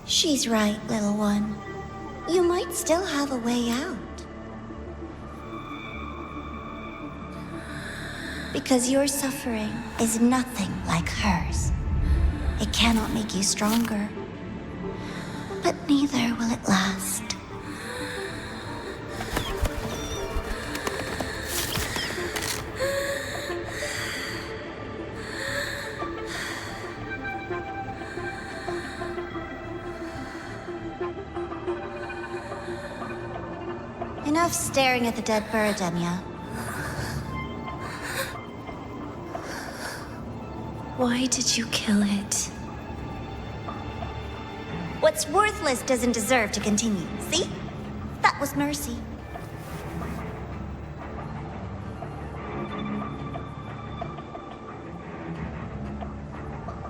She's right, little one. You might still have a way out. Because your suffering is nothing like hers. It cannot make you stronger, but neither will it last. Enough staring at the dead bird, Enya. Why did you kill it? What's worthless doesn't deserve to continue. See? That was mercy.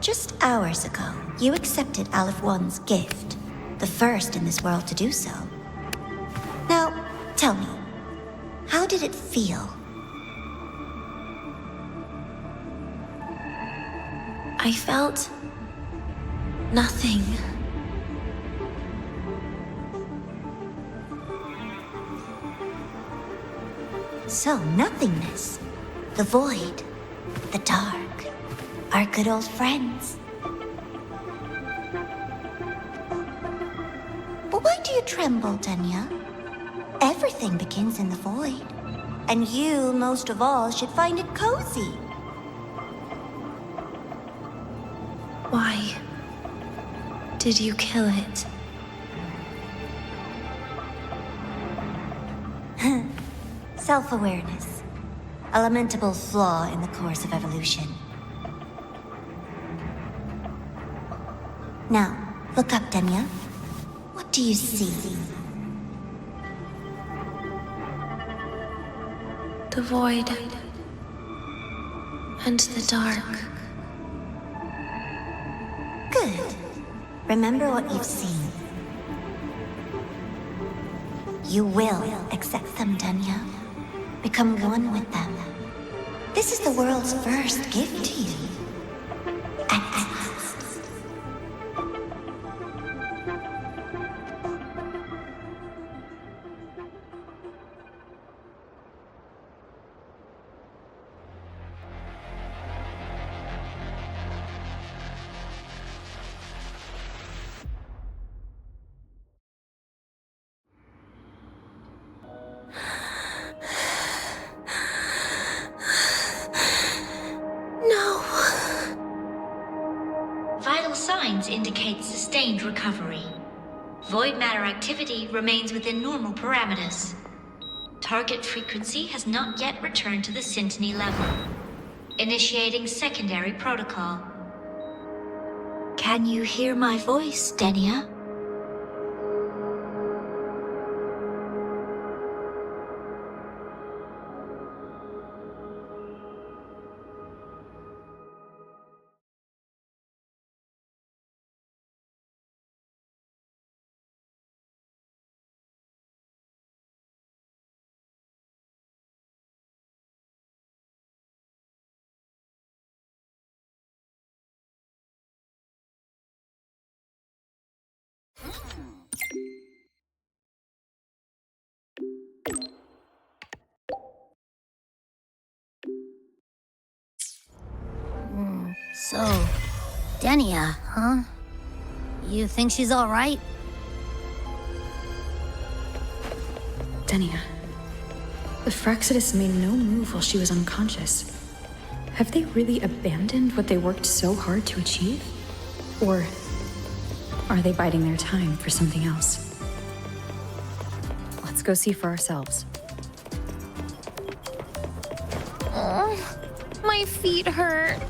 Just hours ago, you accepted Aleph One's gift, the first in this world to do so. Now, tell me, how did it feel? I felt nothing. So, nothingness, the void, the dark, our good old friends. But why do you tremble, Enya? Everything begins in the void, and you, most of all, should find it cozy. Why did you kill it? Self-awareness. A lamentable flaw in the course of evolution. Now, look up, Enya. What do you see? The void and the dark. Good. Remember what you've seen. You will accept them, Enya. Become one with them. This is the world's first gift to you. At last. Vital signs indicate sustained recovery. Void matter activity remains within normal parameters. Target frequency has not yet returned to the syntony level. Initiating secondary protocol. Can you hear my voice, Enya? So, Enya, huh? You think she's all right? Enya, the Fraccidus made no move while she was unconscious. Have they really abandoned what they worked so hard to achieve? Or are they biding their time for something else? Let's go see for ourselves. My feet hurt.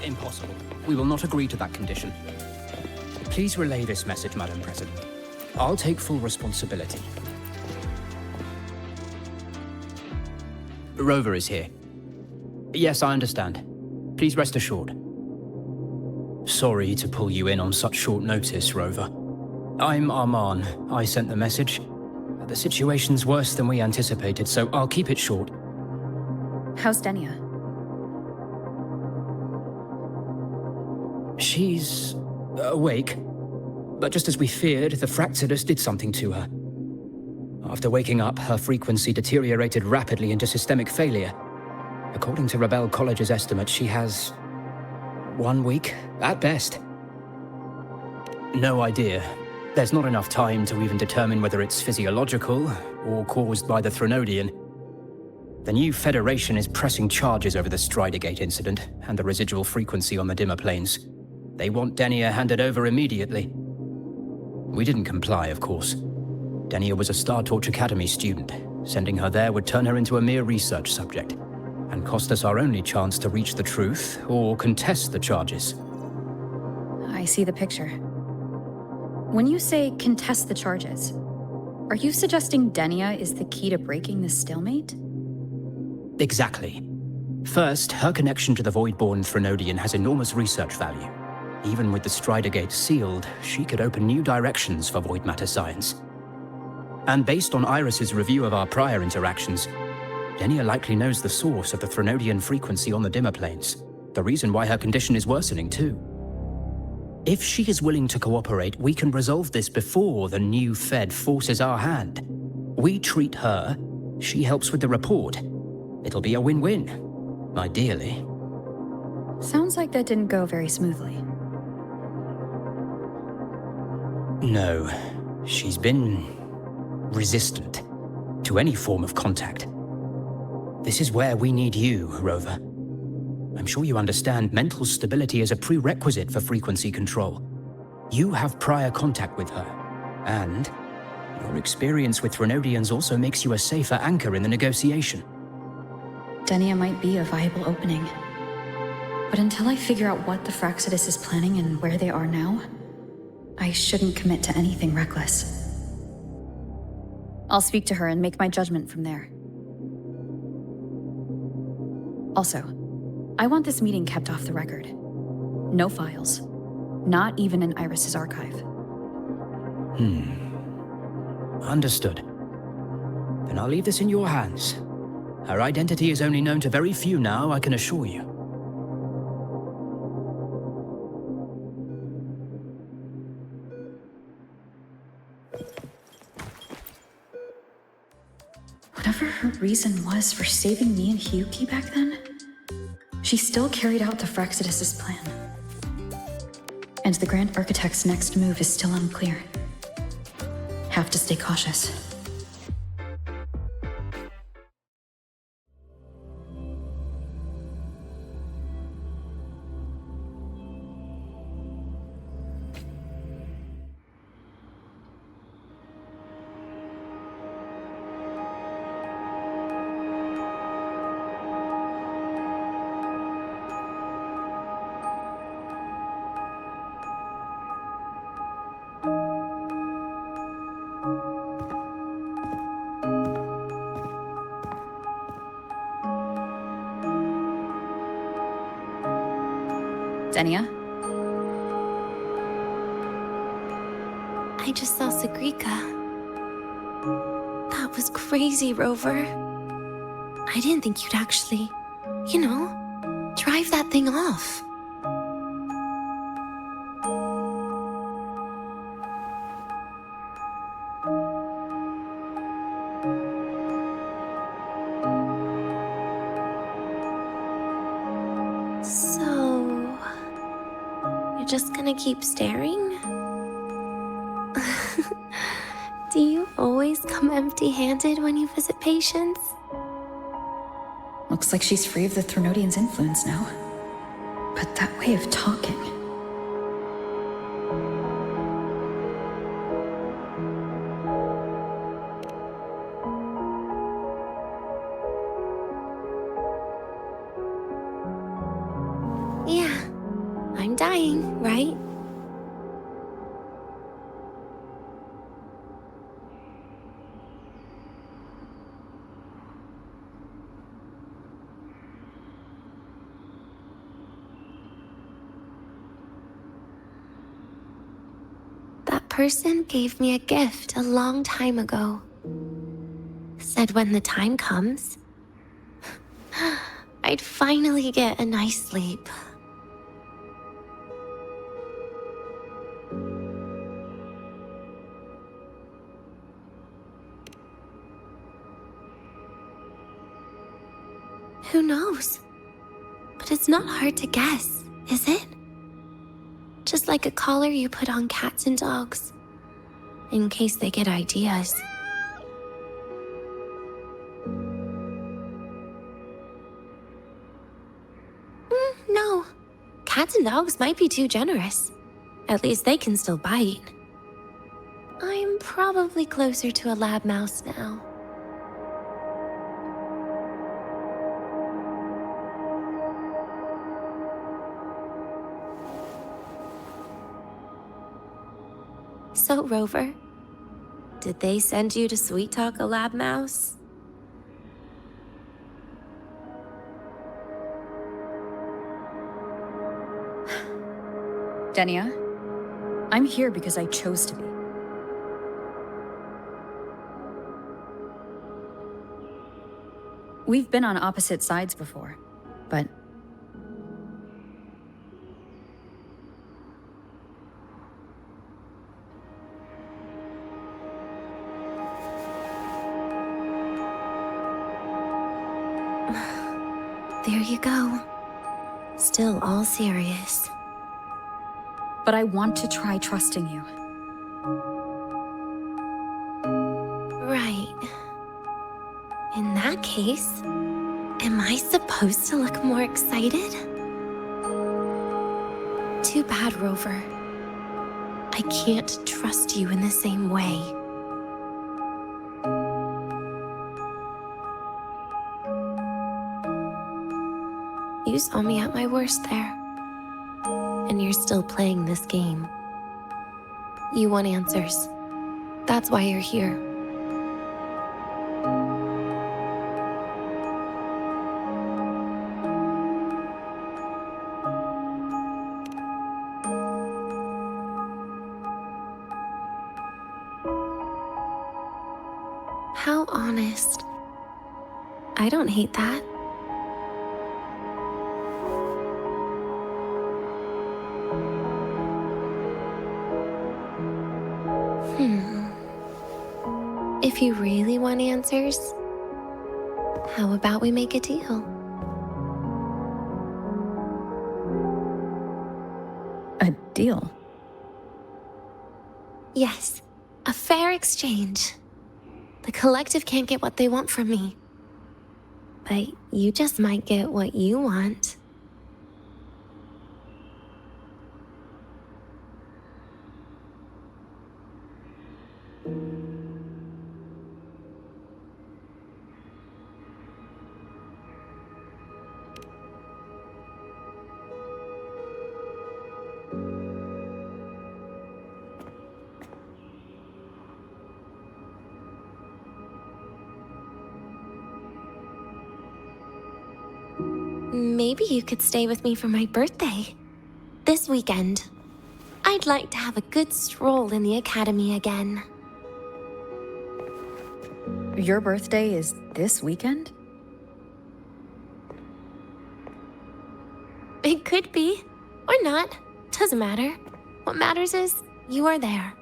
Impossible. We will not agree to that condition. Please relay this message, Madam President. I'll take full responsibility. Rover is here. Yes, I understand. Please rest assured. Sorry to pull you in on such short notice, Rover. I'm Arman. I sent the message. The situation's worse than we anticipated, so I'll keep it short. How's Denia? She's awake. But just as we feared, the Fractsidus did something to her. After waking up, her frequency deteriorated rapidly into systemic failure. According to Rebel College's estimate, she has 1 week, at best. No idea. There's not enough time to even determine whether it's physiological or caused by the Threnodian. The new Federation is pressing charges over the Stridergate incident and the residual frequency on the dimmer planes. They want Denia handed over immediately. We didn't comply, of course. Denia was a Star Torch Academy student. Sending her there would turn her into a mere research subject, and cost us our only chance to reach the truth or contest the charges. I see the picture. When you say contest the charges, are you suggesting Denia is the key to breaking this stalemate? Exactly. First, her connection to the Voidborn Threnodian has enormous research value. Even with the Stridergate sealed, she could open new directions for void matter science. And based on Iris's review of our prior interactions, Denia likely knows the source of the Threnodian frequency on the dimmer planes, the reason why her condition is worsening too. If she is willing to cooperate, we can resolve this before the new Fed forces our hand. We treat her, she helps with the report. It'll be a win-win, ideally. Sounds like that didn't go very smoothly. No, she's been resistant to any form of contact. This is where we need you, Rover. I'm sure you understand mental stability is a prerequisite for frequency control. You have prior contact with her, and your experience with Threnodians also makes you a safer anchor in the negotiation. Denia might be a viable opening. But until I figure out what the Fractsidus is planning and where they are now, I shouldn't commit to anything reckless. I'll speak to her and make my judgment from there. Also, I want this meeting kept off the record. No files. Not even in Iris's archive. Understood. Then I'll leave this in your hands. Her identity is only known to very few now, I can assure you. Whatever her reason was for saving me and Hyuki back then, she still carried out the Fractsidus' plan. And the Grand Architect's next move is still unclear. Have to stay cautious. Denia? I just saw Sagrika. That was crazy, Rover. I didn't think you'd actually, drive that thing off. So, you're just gonna keep staring? Do you always come empty-handed when you visit patients? Looks like she's free of the Threnodian's influence now. But that way of talking... Yeah, I'm dying, right? That person gave me a gift a long time ago. Said when the time comes, I'd finally get a nice sleep. Who knows? But it's not hard to guess, is it? Just like a collar you put on cats and dogs, in case they get ideas. No. Cats and dogs might be too generous. At least they can still bite. I'm probably closer to a lab mouse now. So, Rover, did they send you to sweet talk a lab mouse? Denia, I'm here because I chose to be. We've been on opposite sides before, but... There you go. Still all serious. But I want to try trusting you. Right. In that case, am I supposed to look more excited? Too bad, Rover. I can't trust you in the same way. You saw me at my worst there. And you're still playing this game. You want answers. That's why you're here. How honest. I don't hate that. If you really want answers, how about we make a deal? A deal? Yes, a fair exchange. The collective can't get what they want from me. But you just might get what you want. Maybe you could stay with me for my birthday. This weekend. I'd like to have a good stroll in the academy again. Your birthday is this weekend? It could be, or not. Doesn't matter. What matters is you are there.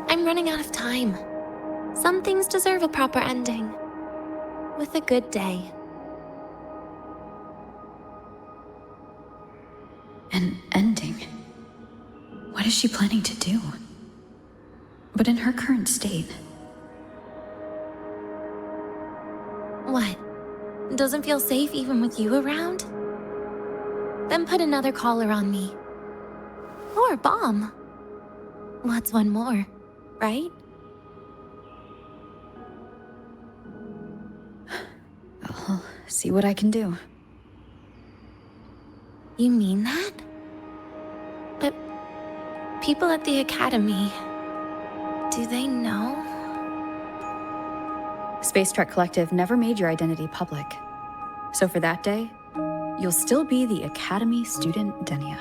I'm running out of time. Some things deserve a proper ending. With a good day. An ending? What is she planning to do? But in her current state... What? Doesn't feel safe even with you around? Then put another collar on me. Or a bomb. What's one more, right? I'll see what I can do. You mean that? But people at the academy, do they know? Space Trek Collective never made your identity public. So for that day, you'll still be the Academy student Denia.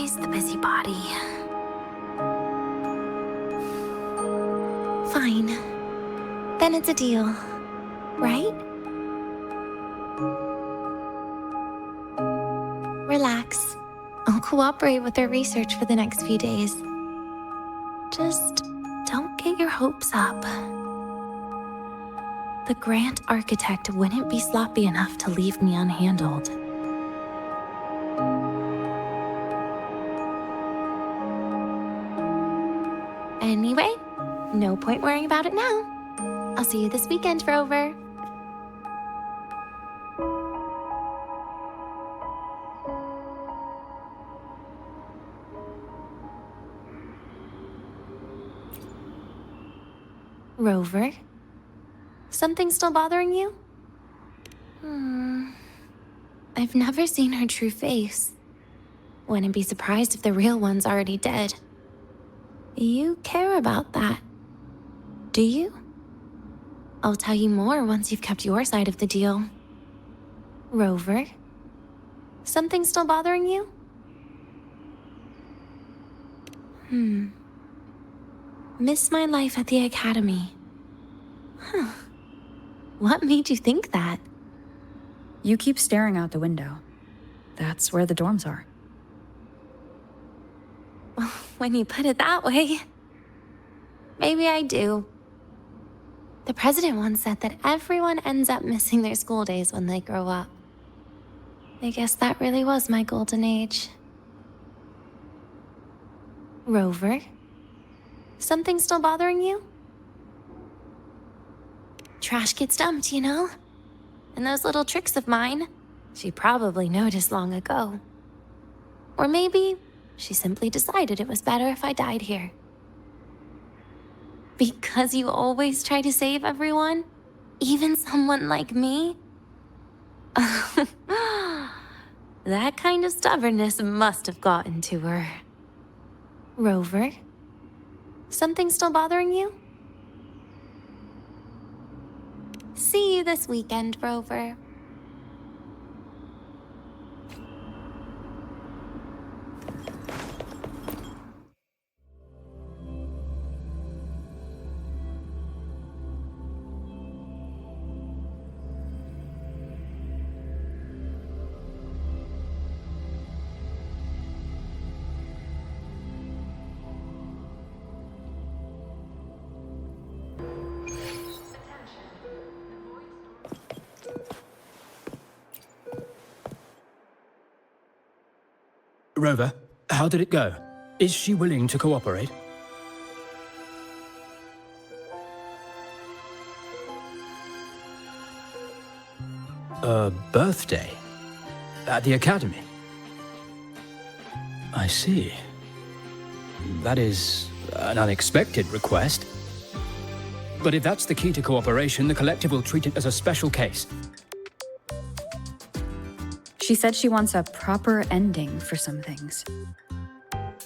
always the busybody. Fine. Then it's a deal, right? Relax. I'll cooperate with their research for the next few days. Just don't get your hopes up. The Grant architect wouldn't be sloppy enough to leave me unhandled. Anyway, no point worrying about it now. I'll see you this weekend, Rover. Rover? Something still bothering you? I've never seen her true face. Wouldn't be surprised if the real one's already dead. You care about that, do you? I'll tell you more once you've kept your side of the deal. Rover? Something still bothering you? Miss my life at the academy. Huh. What made you think that? You keep staring out the window. That's where the dorms are. When you put it that way, maybe I do. The president once said that everyone ends up missing their school days when they grow up. I guess that really was my golden age. Rover? Something still bothering you? Trash gets dumped, you know? And those little tricks of mine, she probably noticed long ago. Or maybe she simply decided it was better if I died here. Because you always try to save everyone? Even someone like me? That kind of stubbornness must have gotten to her. Rover? Something still bothering you? See you this weekend, Rover. Rover, how did it go? Is she willing to cooperate? A birthday? At the academy? I see. That is an unexpected request. But if that's the key to cooperation, the collective will treat it as a special case. She said she wants a proper ending for some things.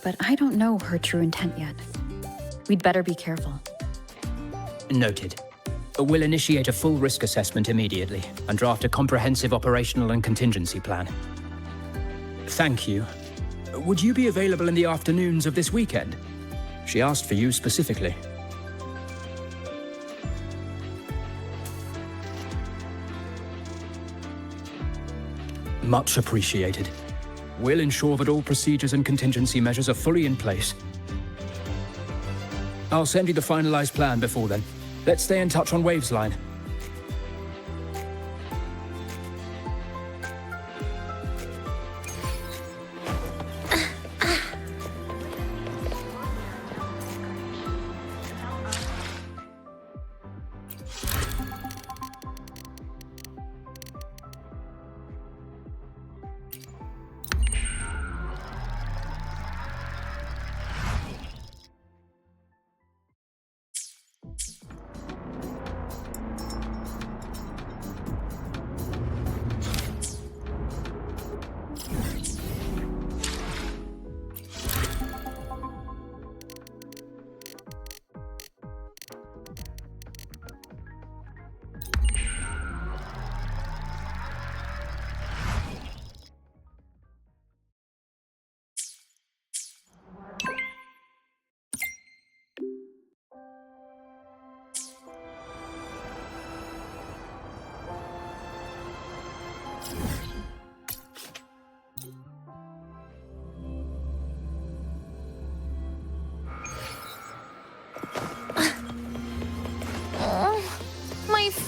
But I don't know her true intent yet. We'd better be careful. Noted. We'll initiate a full risk assessment immediately and draft a comprehensive operational and contingency plan. Thank you. Would you be available in the afternoons of this weekend? She asked for you specifically. Much appreciated. We'll ensure that all procedures and contingency measures are fully in place. I'll send you the finalized plan before then. Let's stay in touch on Waves line.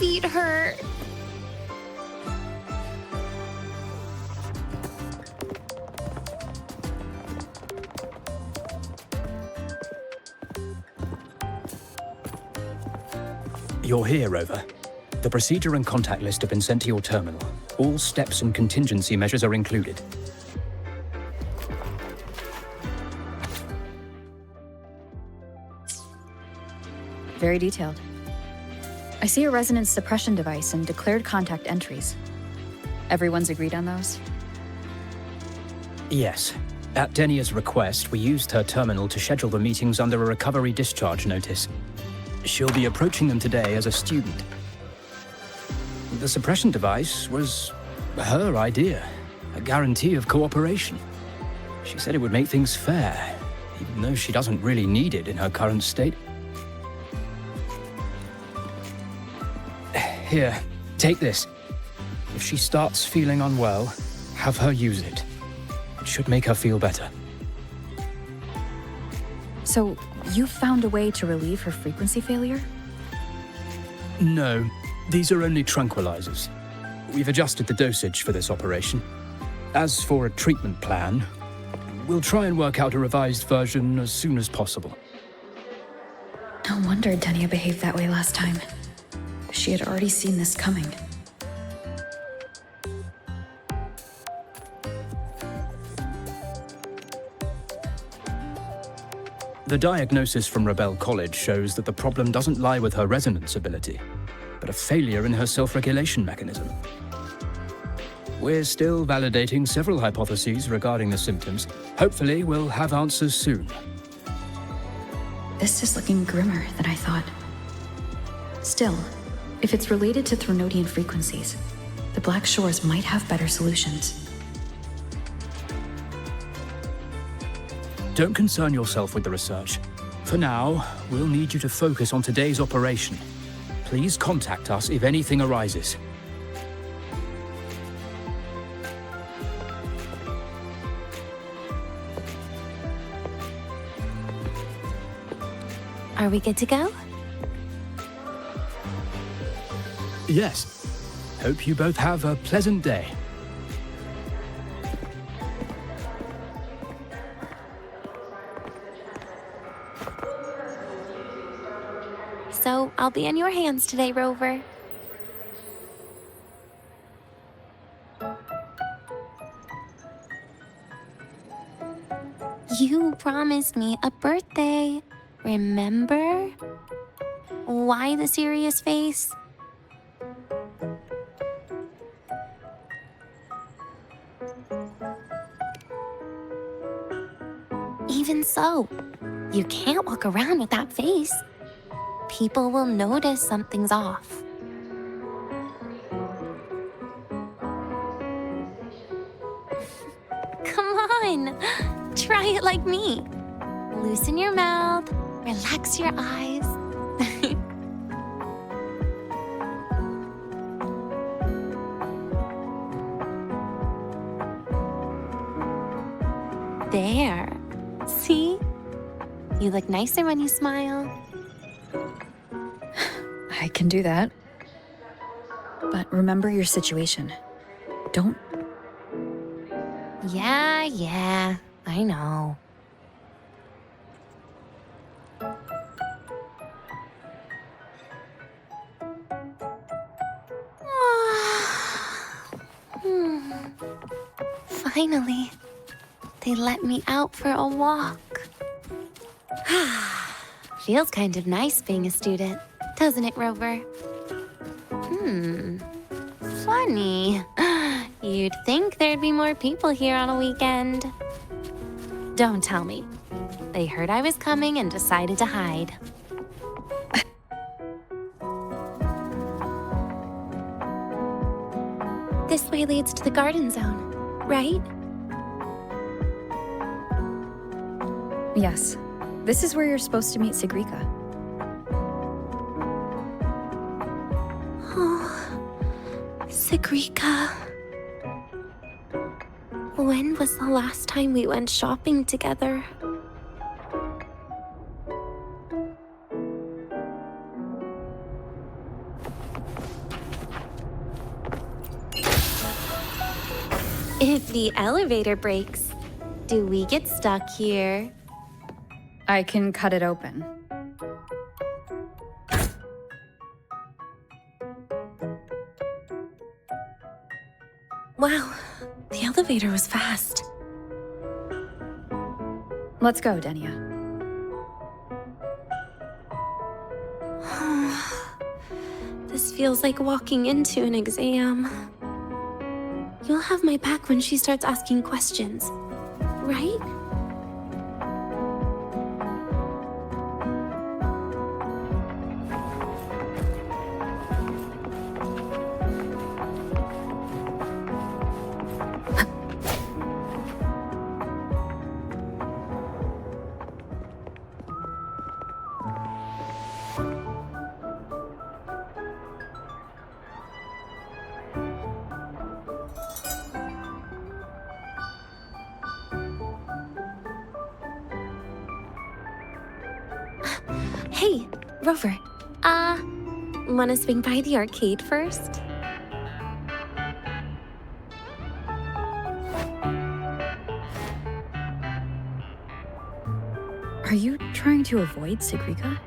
feet hurt. You're here, Rover. The procedure and contact list have been sent to your terminal. All steps and contingency measures are included. Very detailed. I see a resonance suppression device and declared contact entries. Everyone's agreed on those? Yes. At Denia's request, we used her terminal to schedule the meetings under a recovery discharge notice. She'll be approaching them today as a student. The suppression device was her idea, a guarantee of cooperation. She said it would make things fair, even though she doesn't really need it in her current state. Here, take this. If she starts feeling unwell, have her use it. It should make her feel better. So, you found a way to relieve her frequency failure? No, these are only tranquilizers. We've adjusted the dosage for this operation. As for a treatment plan, we'll try and work out a revised version as soon as possible. No wonder Denia behaved that way last time. She had already seen this coming. The diagnosis from Rebel College shows that the problem doesn't lie with her resonance ability, but a failure in her self-regulation mechanism. We're still validating several hypotheses regarding the symptoms. Hopefully, we'll have answers soon. This is looking grimmer than I thought. Still, if it's related to Threnodian frequencies, the Black Shores might have better solutions. Don't concern yourself with the research. For now, we'll need you to focus on today's operation. Please contact us if anything arises. Are we good to go? Yes. Hope you both have a pleasant day. So, I'll be in your hands today, Rover. You promised me a birthday, remember? Why the serious face? Even so, you can't walk around with that face. People will notice something's off. Come on, try it like me. Loosen your mouth, relax your eyes. There. See? You look nicer when you smile. I can do that. But remember your situation. Don't... Yeah, I know. Finally, they let me out for a walk. Feels kind of nice being a student, doesn't it, Rover? Funny. You'd think there'd be more people here on a weekend. Don't tell me. They heard I was coming and decided to hide. This way leads to the garden zone, right? Yes. This is where you're supposed to meet Sigrika. Sigrika. When was the last time we went shopping together? If the elevator breaks, do we get stuck here? I can cut it open. Wow, the elevator was fast. Let's go, Denia. This feels like walking into an exam. You'll have my back when she starts asking questions, right? Hey, Rover. Wanna swing by the arcade first? Are you trying to avoid Sigrika?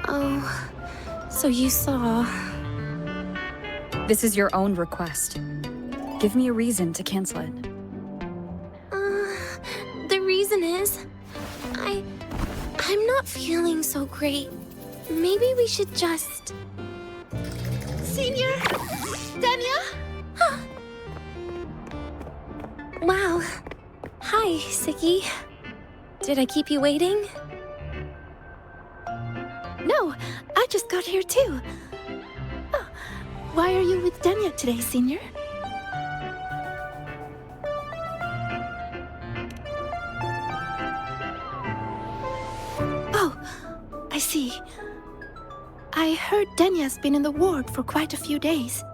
Oh, so you saw... This is your own request. Give me a reason to cancel it. The reason is... I'm not feeling so great. Maybe we should just... Senior? Denia? Wow. Hi, Siggy. Did I keep you waiting? No, I just got here too. Oh, why are you with Denia today, Senior? Oh, I see. I heard Denia's been in the ward for quite a few days.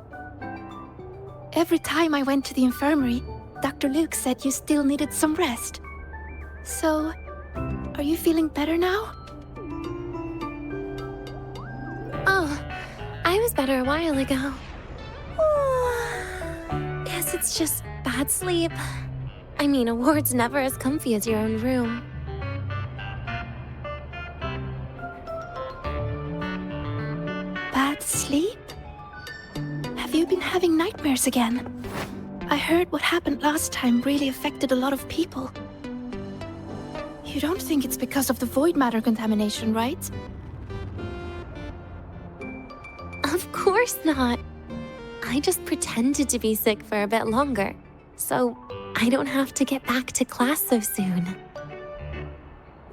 Every time I went to the infirmary, Dr. Luke said you still needed some rest. So, are you feeling better now? Oh, I was better a while ago. Guess it's just bad sleep. I mean, a ward's never as comfy as your own room. Bad sleep? Have you been having nightmares again? I heard what happened last time really affected a lot of people. You don't think it's because of the void matter contamination, right? Of course not. I just pretended to be sick for a bit longer, so I don't have to get back to class so soon.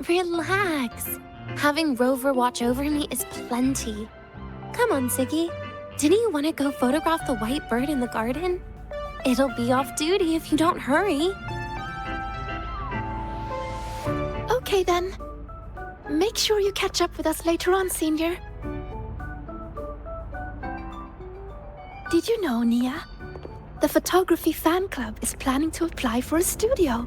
Relax. Having Rover watch over me is plenty. Come on, Siggy. Didn't you want to go photograph the white bird in the garden? It'll be off duty if you don't hurry. Okay then. Make sure you catch up with us later on, Senior. Did you know, Nia? The photography fan club is planning to apply for a studio.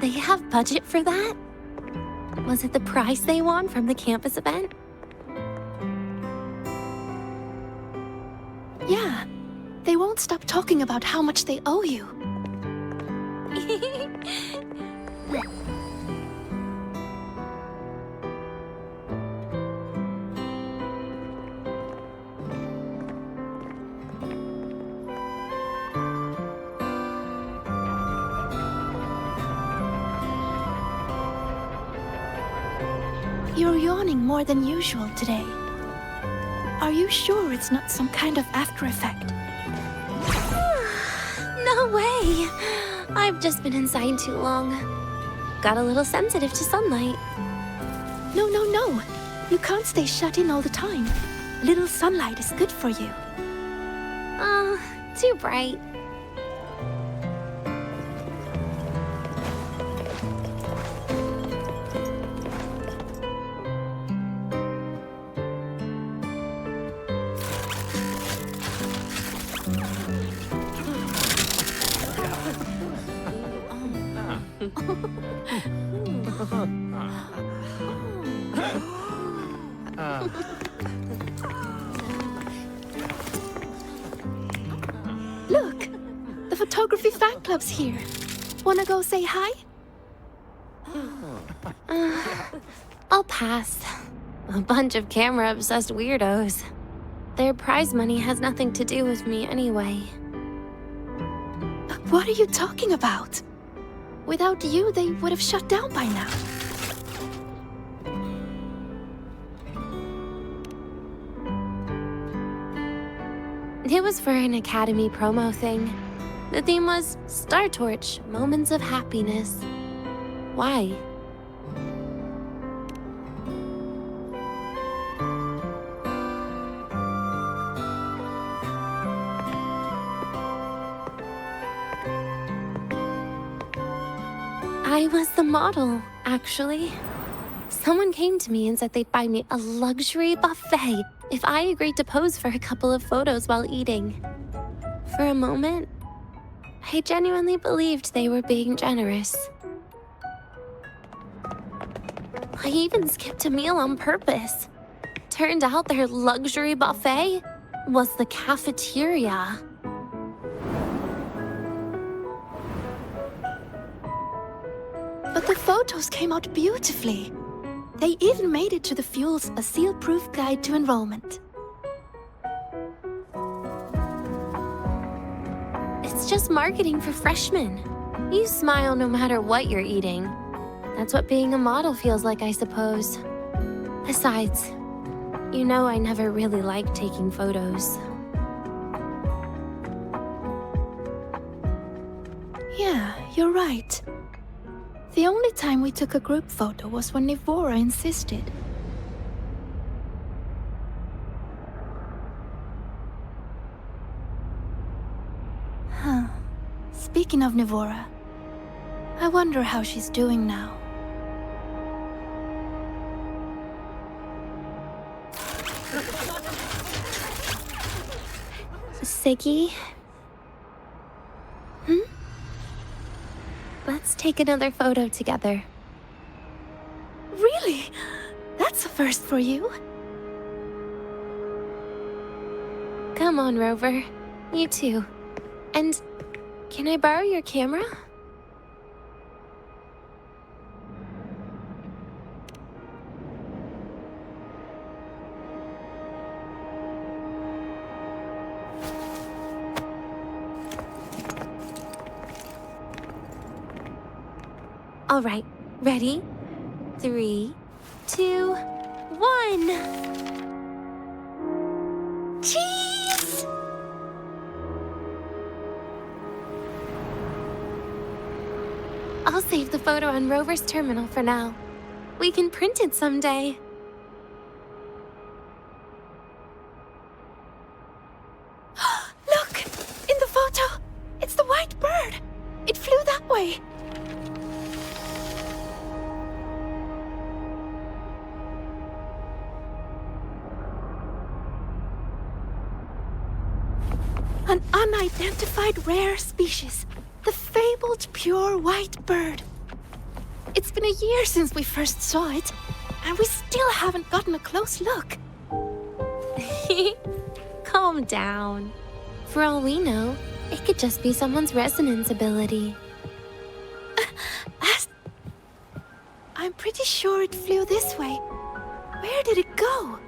They have budget for that? Was it the prize they won from the campus event? Yeah. They won't stop talking about how much they owe you. You're yawning more than usual today. Are you sure it's not some kind of after effect? No way! I've just been inside too long. Got a little sensitive to sunlight. No. You can't stay shut in all the time. Little sunlight is good for you. Oh, too bright. Look, The photography fan club's here. Wanna go say hi? I'll pass. A bunch of camera-obsessed weirdos. Their prize money has nothing to do with me anyway. What are you talking about? Without you, they would have shut down by now. It was for an Academy promo thing. The theme was Star Torch, Moments of Happiness. Why? I was the model, actually. Someone came to me and said they'd buy me a luxury buffet if I agreed to pose for a couple of photos while eating. For a moment, I genuinely believed they were being generous. I even skipped a meal on purpose. Turned out their luxury buffet was the cafeteria. But the photos came out beautifully. They even made it to the Fuel's A Seal-Proof Guide to Enrollment. It's just marketing for freshmen. You smile no matter what you're eating. That's what being a model feels like, I suppose. Besides, you know I never really liked taking photos. Yeah, you're right. The only time we took a group photo was when Nivora insisted. Huh. Speaking of Nivora, I wonder how she's doing now. Siggy? Let's take another photo together. Really? That's a first for you. Come on, Rover. You too. And can I borrow your camera? All right, ready? 3, 2, 1. Cheese! I'll save the photo on Rover's terminal for now. We can print it someday. Look! In the photo! It's the white bird! It flew that way! An unidentified rare species. The fabled pure white bird. It's been a year since we first saw it, and we still haven't gotten a close look. Calm down. For all we know, it could just be someone's resonance ability. I'm pretty sure it flew this way. Where did it go?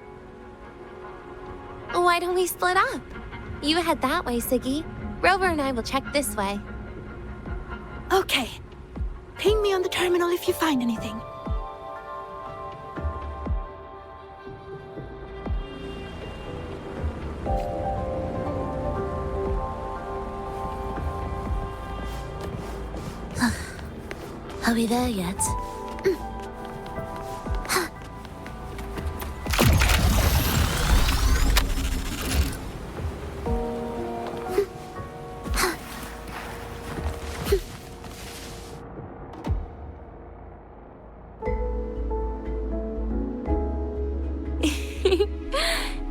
Why don't we split up? You head that way, Siggy. Rover and I will check this way. Okay. Ping me on the terminal if you find anything. Are we there yet?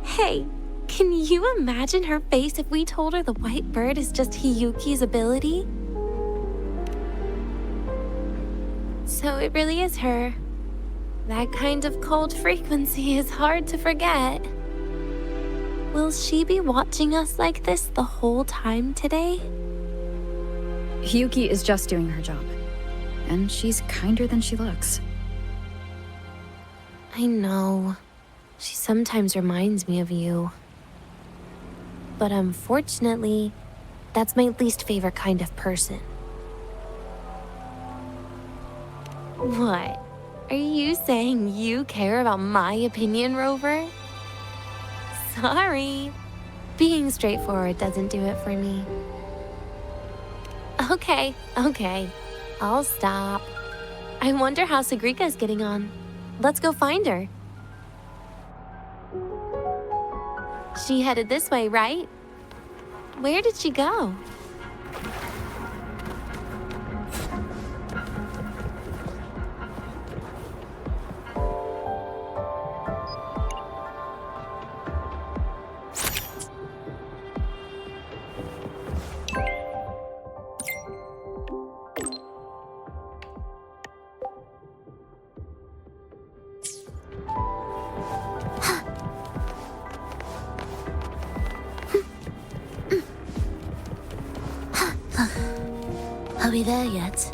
Hey, can you imagine her face if we told her the white bird is just Hiyuki's ability? So it really is her. That kind of cold frequency is hard to forget. Will she be watching us like this the whole time today? Hyuki is just doing her job. And she's kinder than she looks. I know. She sometimes reminds me of you. But unfortunately, that's my least favorite kind of person. What? Are you saying you care about my opinion, Rover? Sorry. Being straightforward doesn't do it for me. Okay. I'll stop. I wonder how Sagrika's getting on. Let's go find her. She headed this way, right? Where did she go? Are we there yet?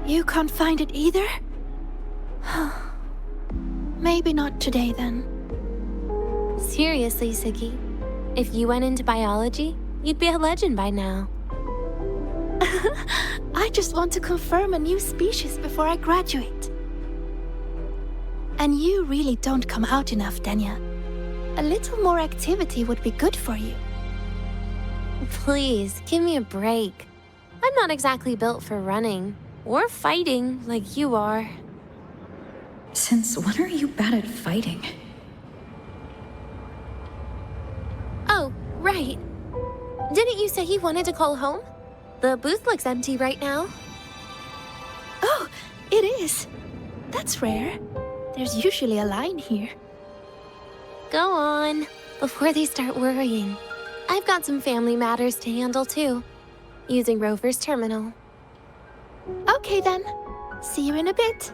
You can't find it either? Maybe not today then. Seriously, Siggy. If you went into biology, you'd be a legend by now. I just want to confirm a new species before I graduate. And you really don't come out enough, Denya. A little more activity would be good for you. Please, give me a break. I'm not exactly built for running or fighting like you are. Since when are you bad at fighting? Oh, right. Didn't you say you wanted to call home? The booth looks empty right now. Oh, it is. That's rare. There's usually a line here. Go on, before they start worrying. I've got some family matters to handle too, using Rover's terminal. Okay then. See you in a bit.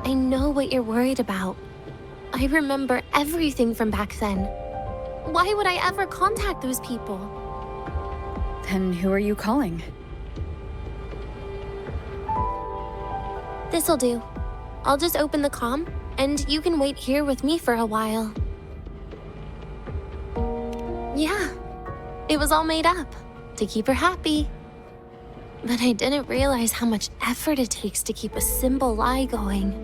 I know what you're worried about. I remember everything from back then. Why would I ever contact those people? Then who are you calling? This'll do. I'll just open the comm, and you can wait here with me for a while. Yeah, it was all made up, to keep her happy. But I didn't realize how much effort it takes to keep a simple lie going.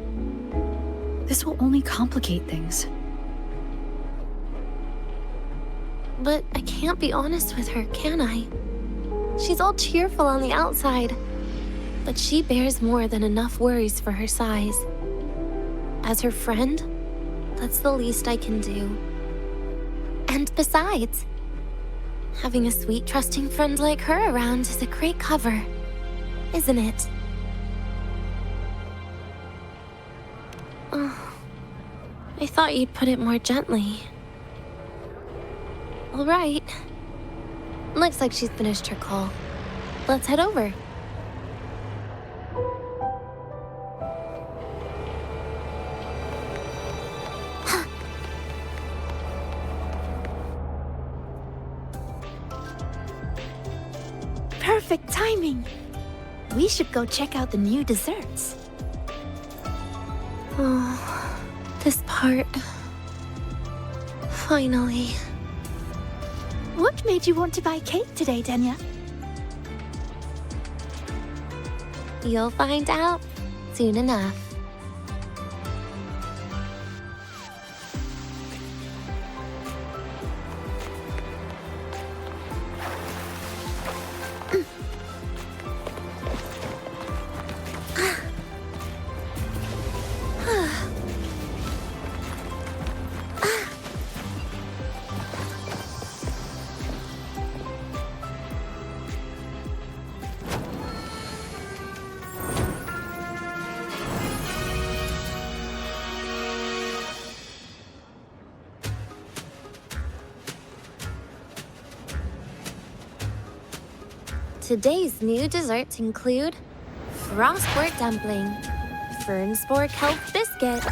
This will only complicate things. But I can't be honest with her, can I? She's all cheerful on the outside, but she bears more than enough worries for her size. As her friend, that's the least I can do. And besides, having a sweet, trusting friend like her around is a great cover, isn't it? Oh, I thought you'd put it more gently. All right. Looks like she's finished her call. Let's head over. Perfect timing. We should go check out the new desserts. Oh, this part. Finally. What made you want to buy cake today, Denya? You'll find out soon enough. Today's new desserts include frostwort dumpling, fern spore kelp biscuit,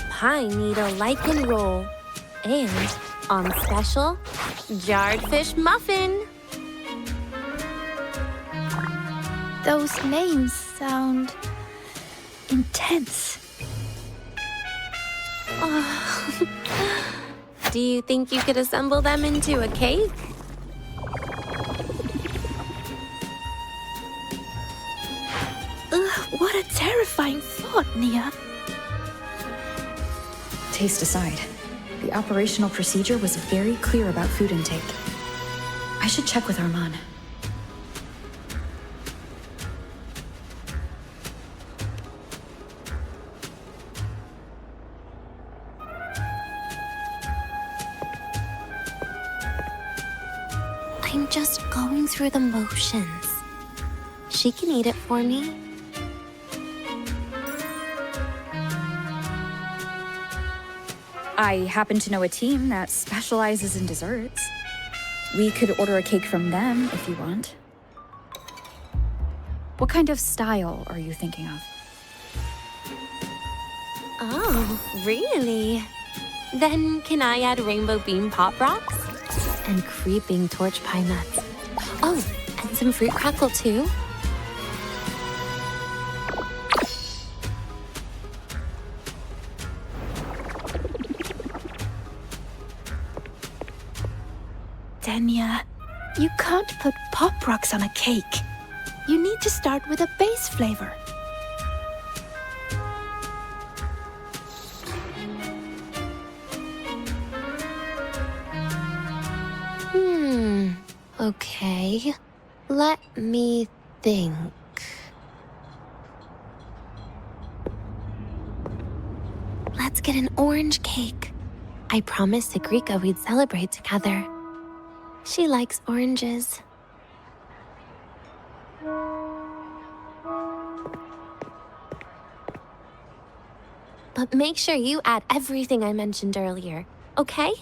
pine needle lichen roll, and, on special, jarred fish muffin. Those names sound intense. Do you think you could assemble them into a cake? What a terrifying thought, Nia. Taste aside, the operational procedure was very clear about food intake. I should check with Arman. I'm just going through the motions. She can eat it for me. I happen to know a team that specializes in desserts. We could order a cake from them if you want. What kind of style are you thinking of? Oh, really? Then can I add rainbow bean pop rocks? And creeping torch pine nuts. Oh, and some fruit crackle too? Denya, you can't put pop rocks on a cake. You need to start with a base flavor. Okay. Let me think. Let's get an orange cake. I promised Sigrika we'd celebrate together. She likes oranges. But make sure you add everything I mentioned earlier, okay?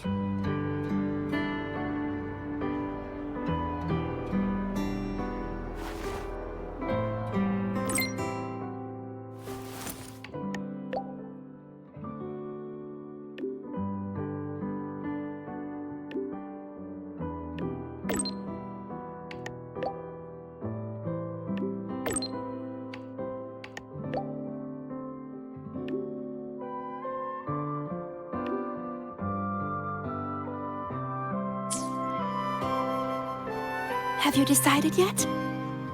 Have you decided yet?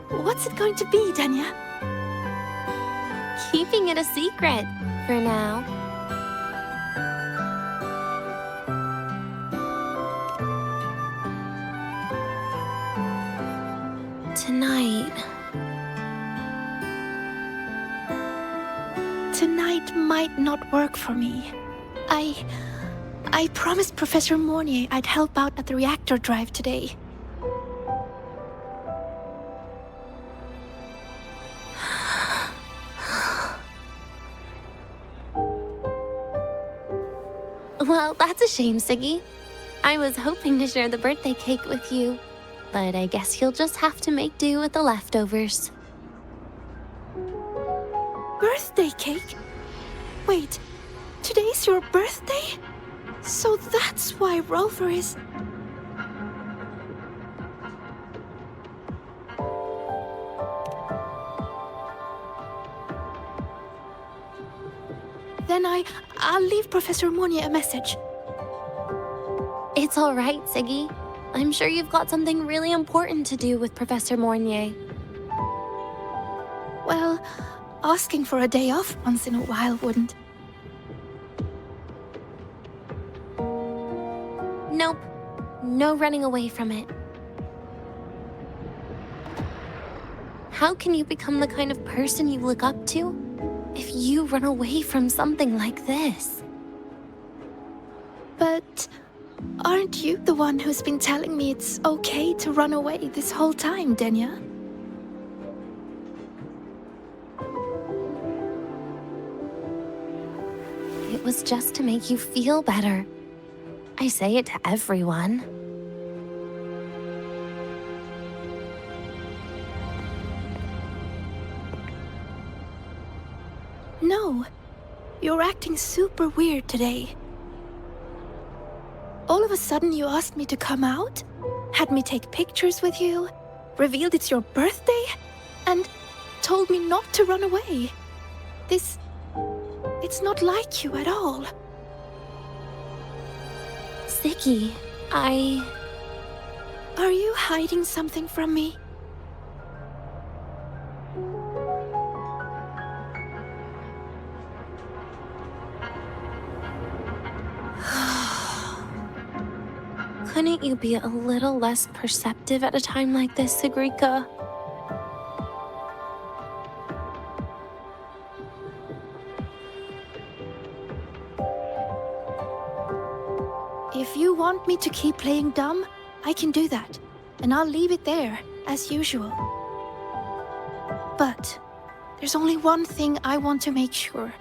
What's it going to be, Denya? Keeping it a secret for now. Tonight might not work for me. I promised Professor Mornier I'd help out at the reactor drive today. Well, that's a shame, Siggy. I was hoping to share the birthday cake with you, but I guess you'll just have to make do with the leftovers. Birthday cake? Wait, today's your birthday? So that's why Rover is... Then I'll leave Professor Mornier a message. It's all right, Siggy. I'm sure you've got something really important to do with Professor Mornier. Well, asking for a day off once in a while wouldn't. Nope. No running away from it. How can you become the kind of person you look up to if you run away from something like this? But aren't you the one who's been telling me it's okay to run away this whole time, Denya? It was just to make you feel better. I say it to everyone. know. You're acting super weird today. All of a sudden you asked me to come out, had me take pictures with you, revealed it's your birthday, and told me not to run away. It's not like you at all. Ziggy, Are you hiding something from me? Couldn't you be a little less perceptive at a time like this, Sigrika? If you want me to keep playing dumb, I can do that, and I'll leave it there, as usual. But there's only one thing I want to make sure.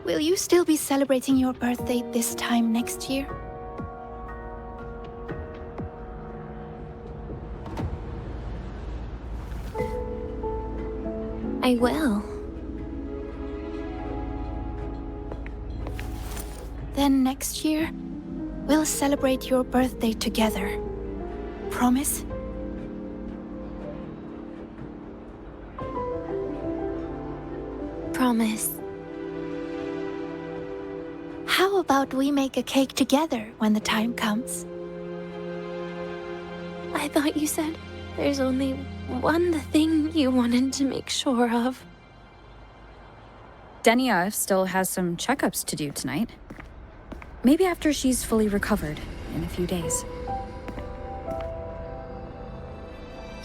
Will you still be celebrating your birthday this time next year? I will. Then next year, we'll celebrate your birthday together. Promise? Promise. How about we make a cake together when the time comes? I thought you said there's only one thing you wanted to make sure of. Denia still has some checkups to do tonight. Maybe after she's fully recovered in a few days.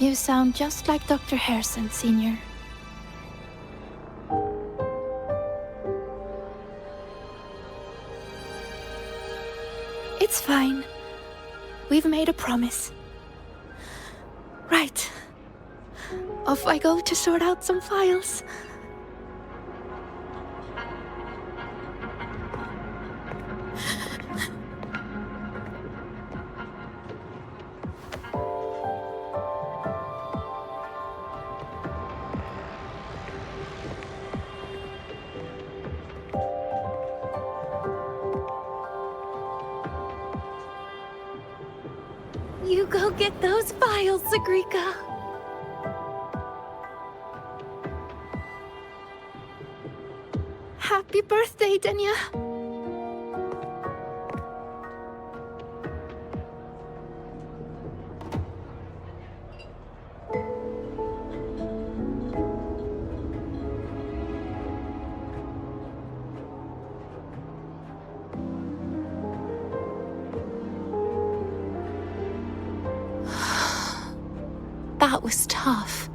You sound just like Dr. Harrison, Senior. It's fine. We've made a promise. Right. Off I go to sort out some files. You go get those files, Sigrika. Happy birthday, Denia. That was tough.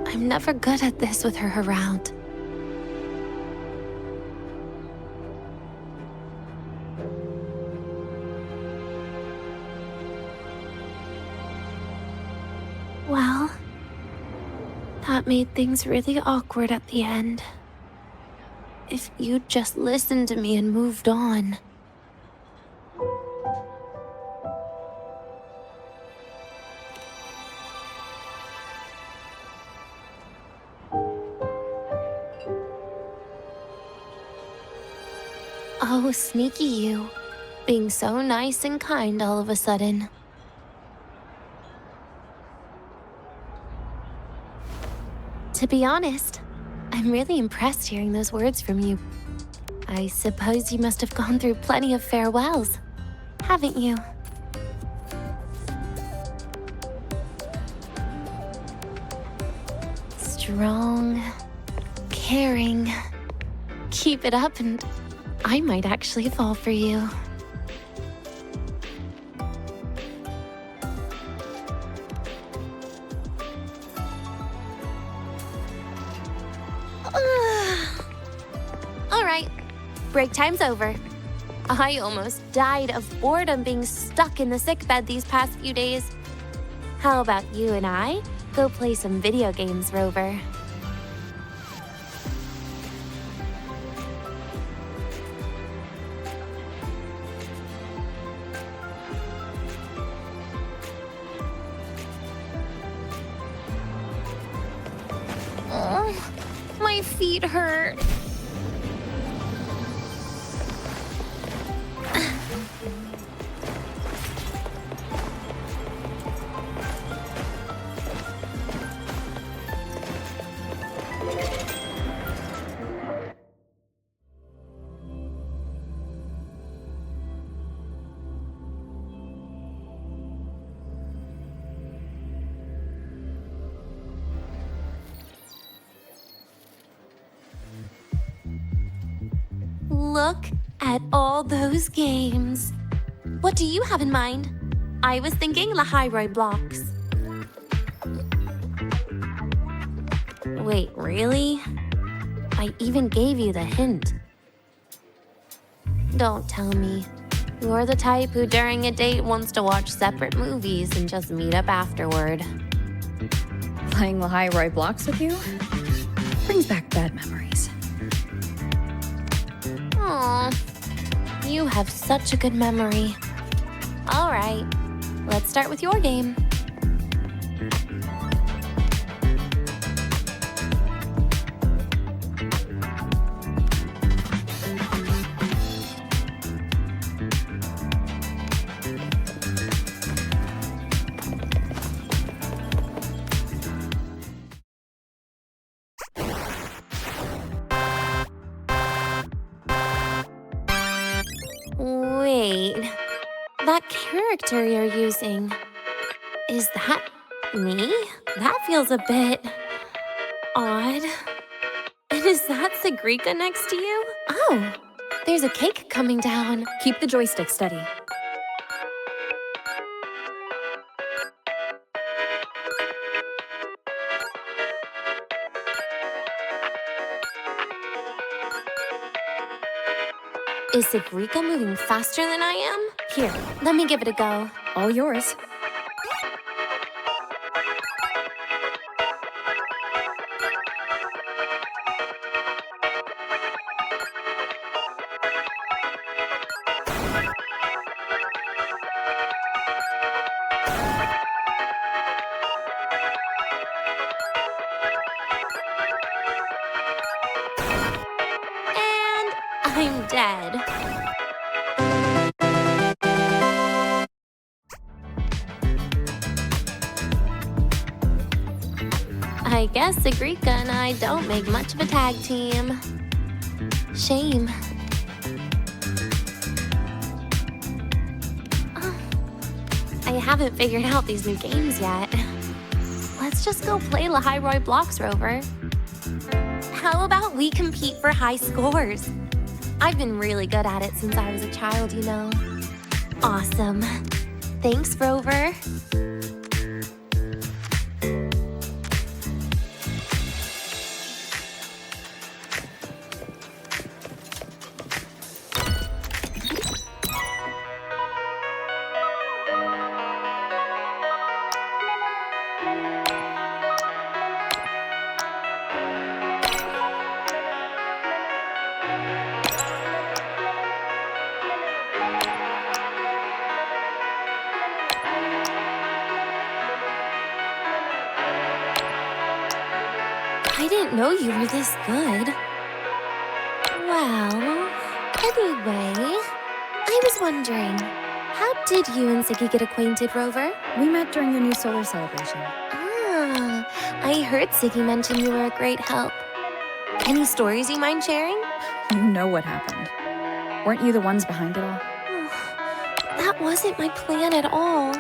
I'm never good at this with her around. Well, that made things really awkward at the end. If you'd just listened to me and moved on. Oh, sneaky you. Being so nice and kind all of a sudden. To be honest, I'm really impressed hearing those words from you. I suppose you must have gone through plenty of farewells, haven't you? Strong, caring. Keep it up and I might actually fall for you. All right, break time's over. I almost died of boredom being stuck in the sickbed these past few days. How about you and I go play some video games, Rover? My feet hurt. Look at all those games. What do you have in mind? I was thinking Lahai-Roi blocks. Wait, really? I even gave you the hint. Don't tell me. You're the type who during a date wants to watch separate movies and just meet up afterward. Playing Lahai-Roi blocks with you brings back bad memories. Aw, you have such a good memory. All right, let's start with your game. Wait, that character you're using, is that me? That feels a bit odd. And is that Sigrika next to you? Oh, there's a cake coming down. Keep the joystick steady. Is Sigrika moving faster than I am? Here, let me give it a go. All yours. I'm dead. I guess Sigrika and I don't make much of a tag team. Shame. I haven't figured out these new games yet. Let's just go play Lahai-Roi blocks, Rover. How about we compete for high scores? I've been really good at it since I was a child, you know. Awesome. Thanks, Rover. I didn't know you were this good. Well, anyway, I was wondering, how did you and Siggy get acquainted, Rover? We met during the new solar celebration. Ah, I heard Siggy mention you were a great help. Any stories you mind sharing? You know what happened. Weren't you the ones behind it all? That wasn't my plan at all.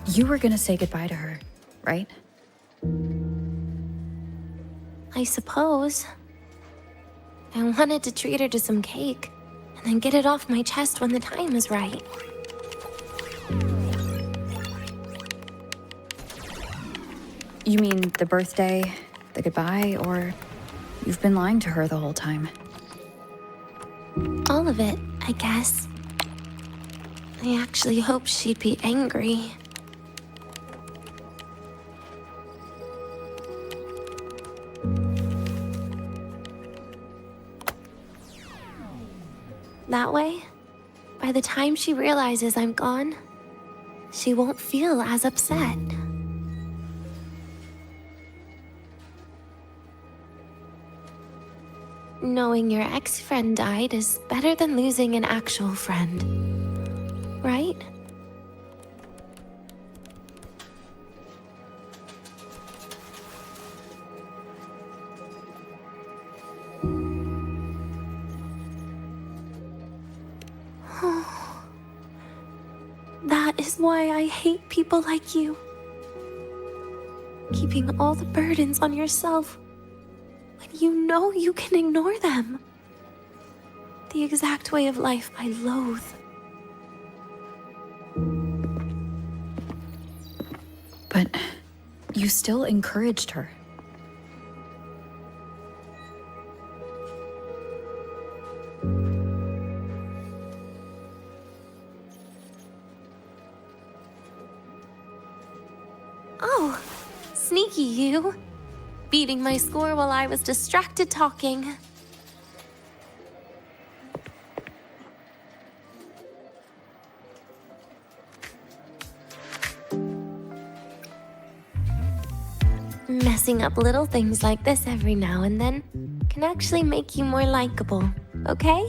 You were gonna say goodbye to her, right? I suppose. I wanted to treat her to some cake, and then get it off my chest when the time is right. You mean the birthday, the goodbye, or you've been lying to her the whole time? All of it, I guess. I actually hoped she'd be angry. That way, by the time she realizes I'm gone, she won't feel as upset. knowing your ex-friend died is better than losing an actual friend. Right? That is why I hate people like you. Keeping all the burdens on yourself when you know you can ignore them. The exact way of life I loathe. But you still encouraged her. Oh, sneaky you. Beating my score while I was distracted talking. Messing up little things like this every now and then can actually make you more likable, okay?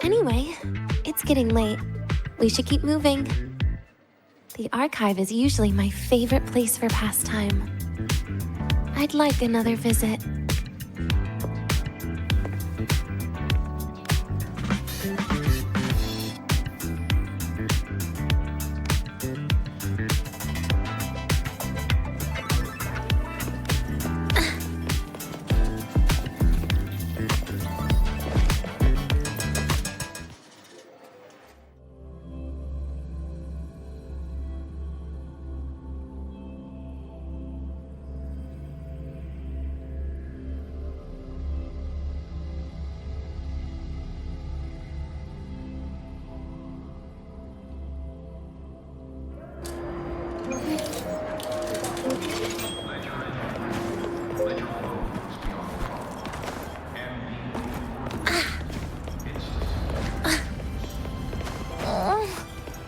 Anyway, it's getting late. We should keep moving. The archive is usually my favorite place for pastime. I'd like another visit.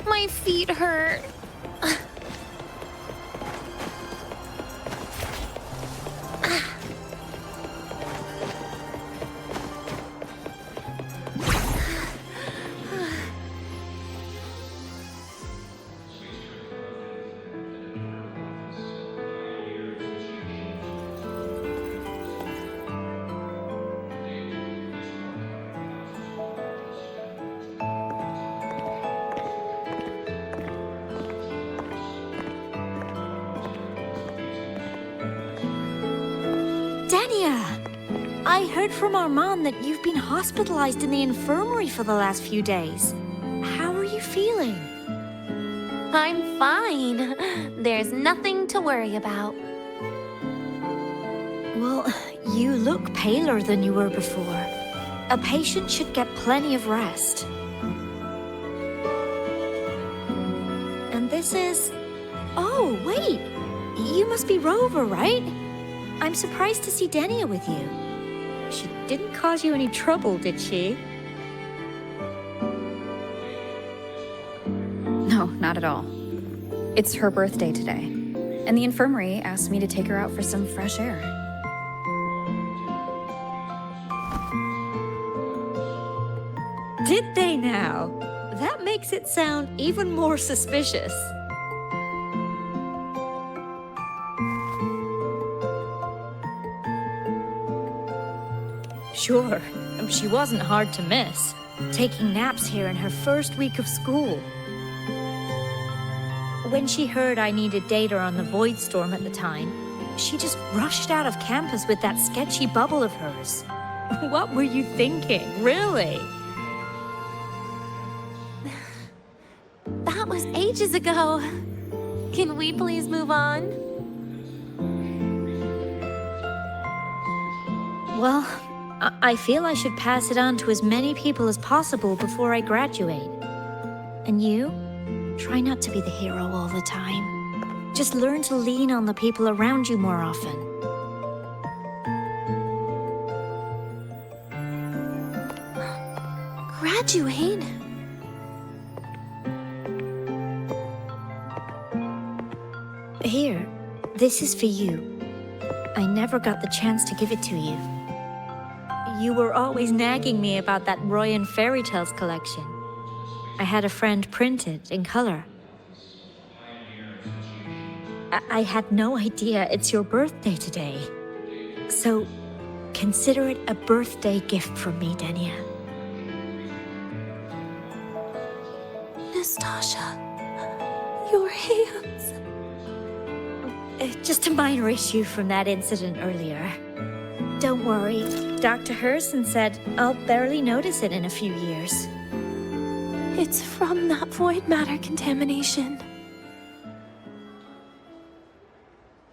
My feet hurt. I heard from Armand that you've been hospitalized in the infirmary for the last few days. How are you feeling? I'm fine. There's nothing to worry about. Well, you look paler than you were before. A patient should get plenty of rest. And this is... Oh, wait! You must be Rover, right? I'm surprised to see Denia with you. She didn't cause you any trouble, did she? No, not at all. It's her birthday today, and the infirmary asked me to take her out for some fresh air. Did they now? That makes it sound even more suspicious. Sure, she wasn't hard to miss, taking naps here in her first week of school. When she heard I needed data on the Void Storm at the time, she just rushed out of campus with that sketchy bubble of hers. What were you thinking, really? That was ages ago. Can we please move on? Well, I feel I should pass it on to as many people as possible before I graduate. And you? Try not to be the hero all the time. Just learn to lean on the people around you more often. Graduate? Here, This is for you. I never got the chance to give it to you. You were always nagging me about that Roy and Fairy Tales collection. I had a friend print it in color. I had no idea it's your birthday today. So, consider it a birthday gift from me, Denia. Nastasha, your hands. Just a minor issue from that incident earlier. Don't worry, Dr. Herson said I'll barely notice it in a few years. It's from that void matter contamination.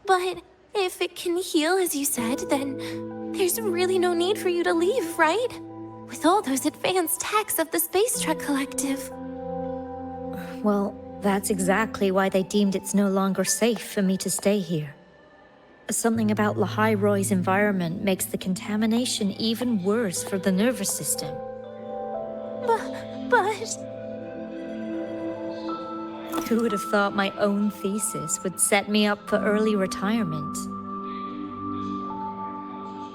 But if it can heal, as you said, then there's really no need for you to leave, right? With all those advanced techs of the Space Trek Collective. Well, that's exactly why they deemed it's no longer safe for me to stay here. Something about Lahai-Roi's environment makes the contamination even worse for the nervous system. But... Who would have thought my own thesis would set me up for early retirement?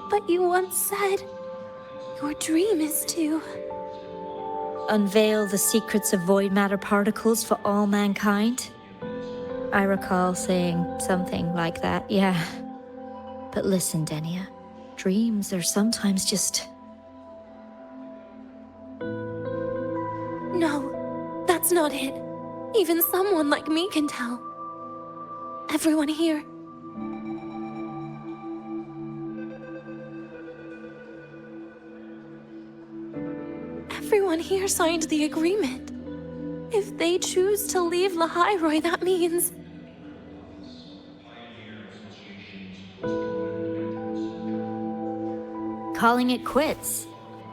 But you once said your dream is to... unveil the secrets of void matter particles for all mankind? I recall saying something like that, yeah. But listen, Denia, dreams are sometimes just... No, that's not it. Even someone like me can tell. Everyone here. Everyone here signed the agreement. If they choose to leave Lahai-Roi, that means... calling it quits.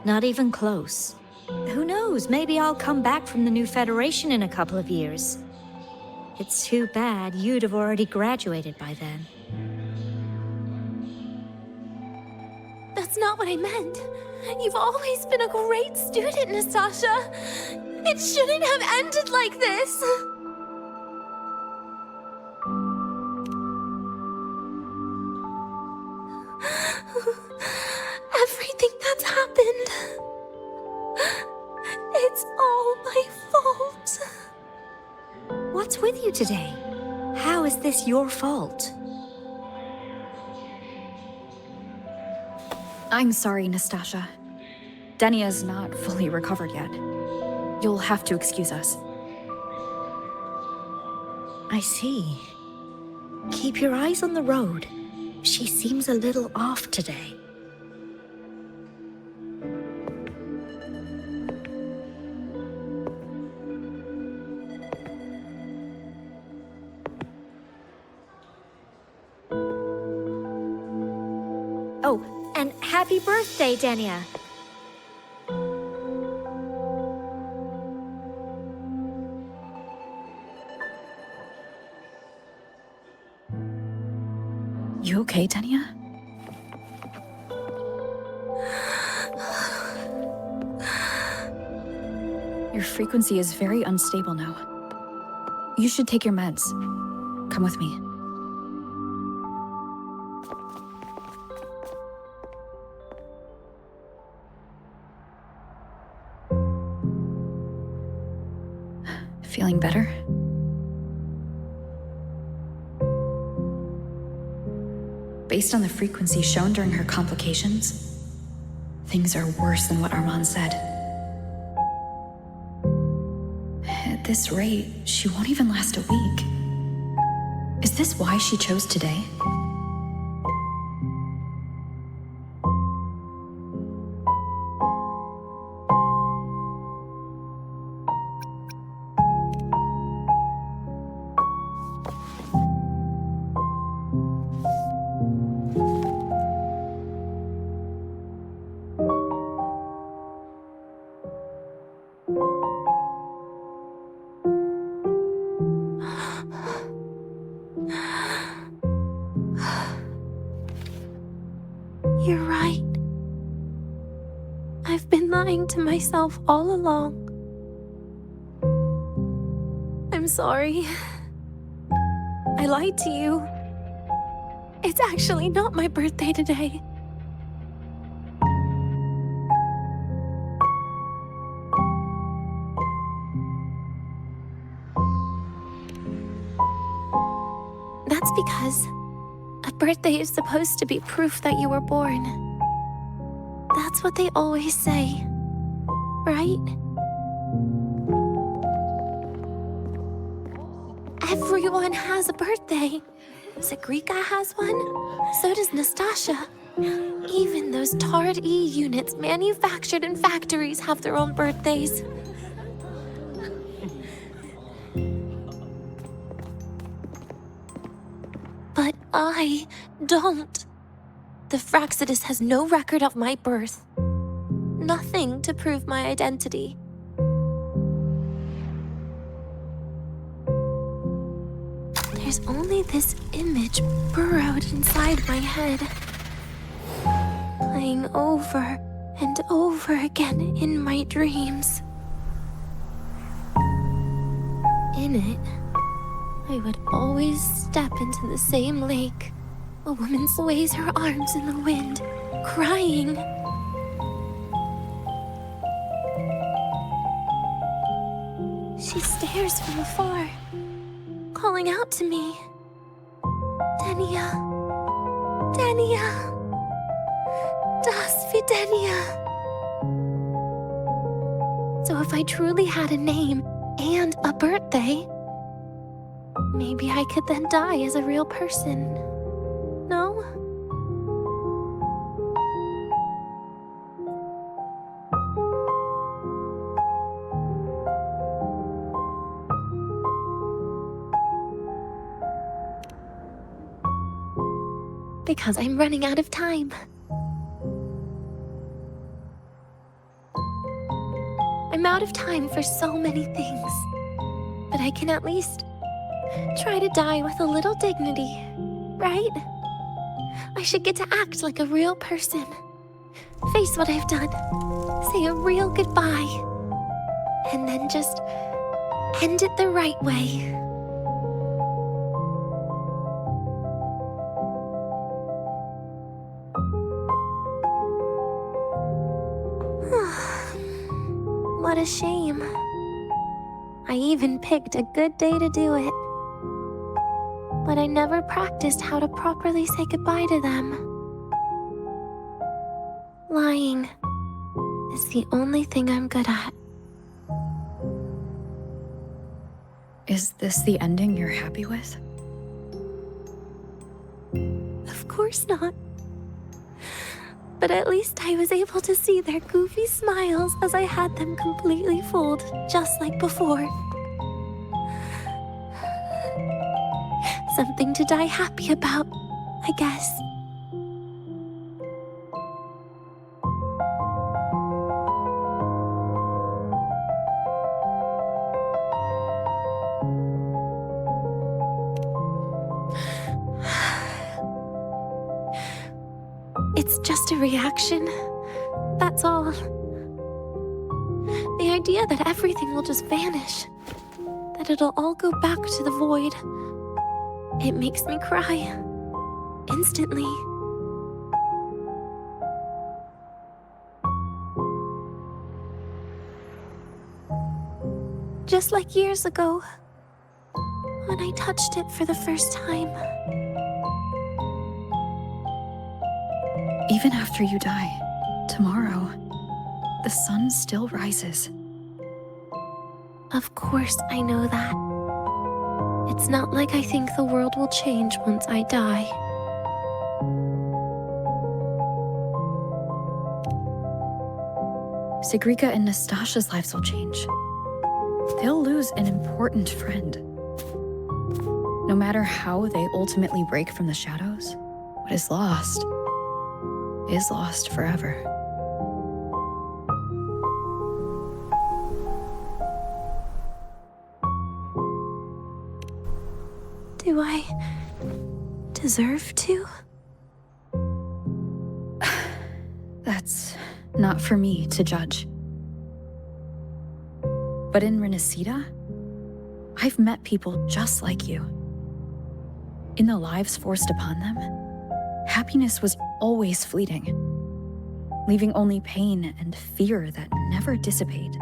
Not even close. Who knows, maybe I'll come back from the new Federation in a couple of years. It's too bad you'd have already graduated by then. That's not what I meant. You've always been a great student, Nastasha. It shouldn't have ended like this. Everything that's happened... it's all my fault. What's with you today? How is this your fault? I'm sorry, Nastasha. Denia's not fully recovered yet. You'll have to excuse us. I see. Keep your eyes on the road. She seems a little off today. Oh, and happy birthday, Denia. You okay, Denia? Your frequency is very unstable now. You should take your meds. Come with me. Feeling better? Based on the frequency shown during her complications, things are worse than what Armand said. At this rate, she won't even last a week. Is this why she chose today? You're right. I've been lying to myself all along. I'm sorry. I lied to you. It's actually not my birthday today. That's because a birthday is supposed to be proof that you were born. That's what they always say, right? Everyone has a birthday. Sigrika has one, so does Nastasha. Even those tarred E units manufactured in factories have their own birthdays. But I don't. The Fraxidus has no record of my birth. Nothing to prove my identity. There's only this image burrowed inside my head, playing over and over again in my dreams. In it, I would always step into the same lake. A woman sways her arms in the wind, crying. She stares from afar, calling out to me. Denia. Denia. Das Videnia. So if I truly had a name and a birthday, maybe I could then die as a real person. No? Because I'm running out of time. I'm out of time for so many things, but I can at least try to die with a little dignity, right? I should get to act like a real person, face what I've done, say a real goodbye, and then just end it the right way. What a shame. I even picked a good day to do it. But I never practiced how to properly say goodbye to them. Lying is the only thing I'm good at. Is this the ending you're happy with? Of course not. But at least I was able to see their goofy smiles as I had them completely fooled, just like before. Something to die happy about, I guess. It's just a reaction. That's all. The idea that everything will just vanish, that it'll all go back to the void, it makes me cry. Instantly. Just like years ago, when I touched it for the first time. Even after you die, tomorrow, the sun still rises. Of course I know that. It's not like I think the world will change once I die. Sigrika and Nastasha's lives will change. They'll lose an important friend. No matter how they ultimately break from the shadows, what is lost forever. Do I deserve to? That's not for me to judge. But in Renacida, I've met people just like you. In the lives forced upon them, happiness was always fleeting, leaving only pain and fear that never dissipate.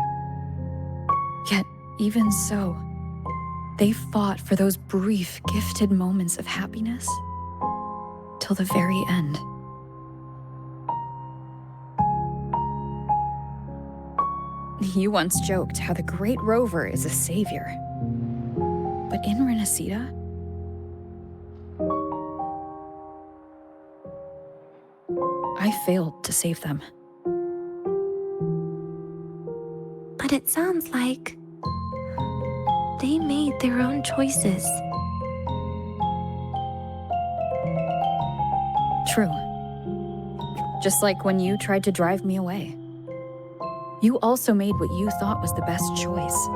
Yet, even so, they fought for those brief, gifted moments of happiness till the very end. You once joked how the great rover is a savior. But in Renacida, I failed to save them. But it sounds like they made their own choices. True. Just like when you tried to drive me away. You also made what you thought was the best choice.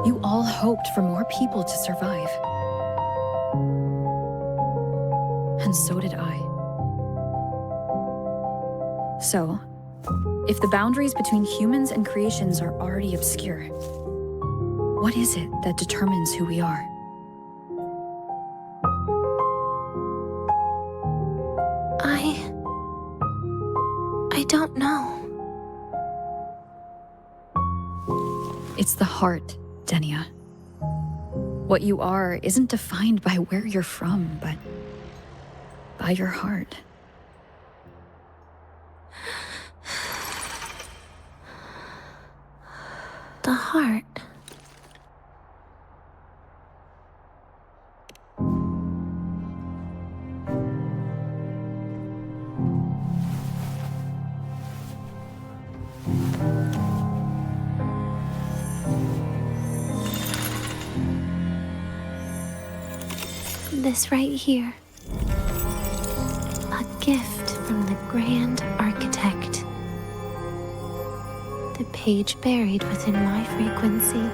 You all hoped for more people to survive. And so did I. So, if the boundaries between humans and creations are already obscure, what is it that determines who we are? I don't know. It's the heart, Denia. What you are isn't defined by where you're from, but by your heart. The heart. This right here. A gift from the Grand Architect. The page buried within my frequency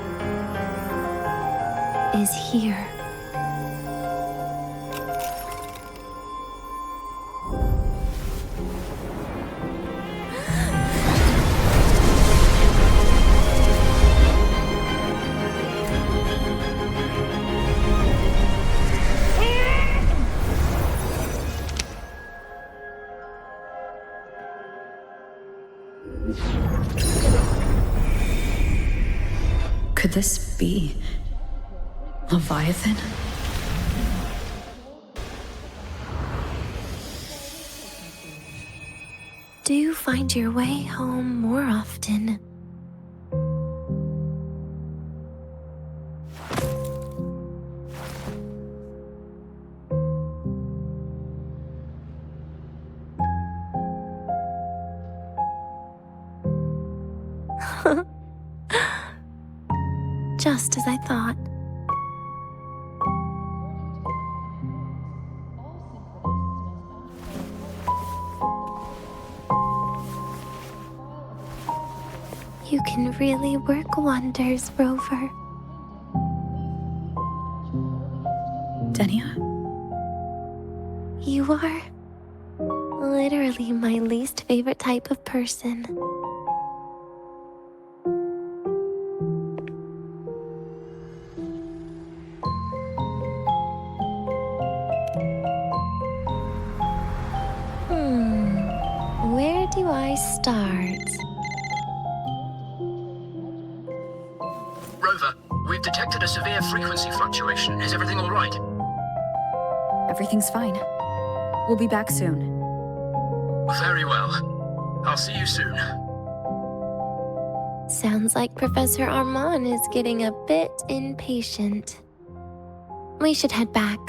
is here. Could this be Leviathan? Do you find your way home more often? Just as I thought. You can really work wonders, Rover. Denia? You are literally my least favorite type of person. Where do I start? Rover, we've detected a severe frequency fluctuation. Is everything all right? Everything's fine. We'll be back soon. Very well. I'll see you soon. Sounds like Professor Armand is getting a bit impatient. We should head back.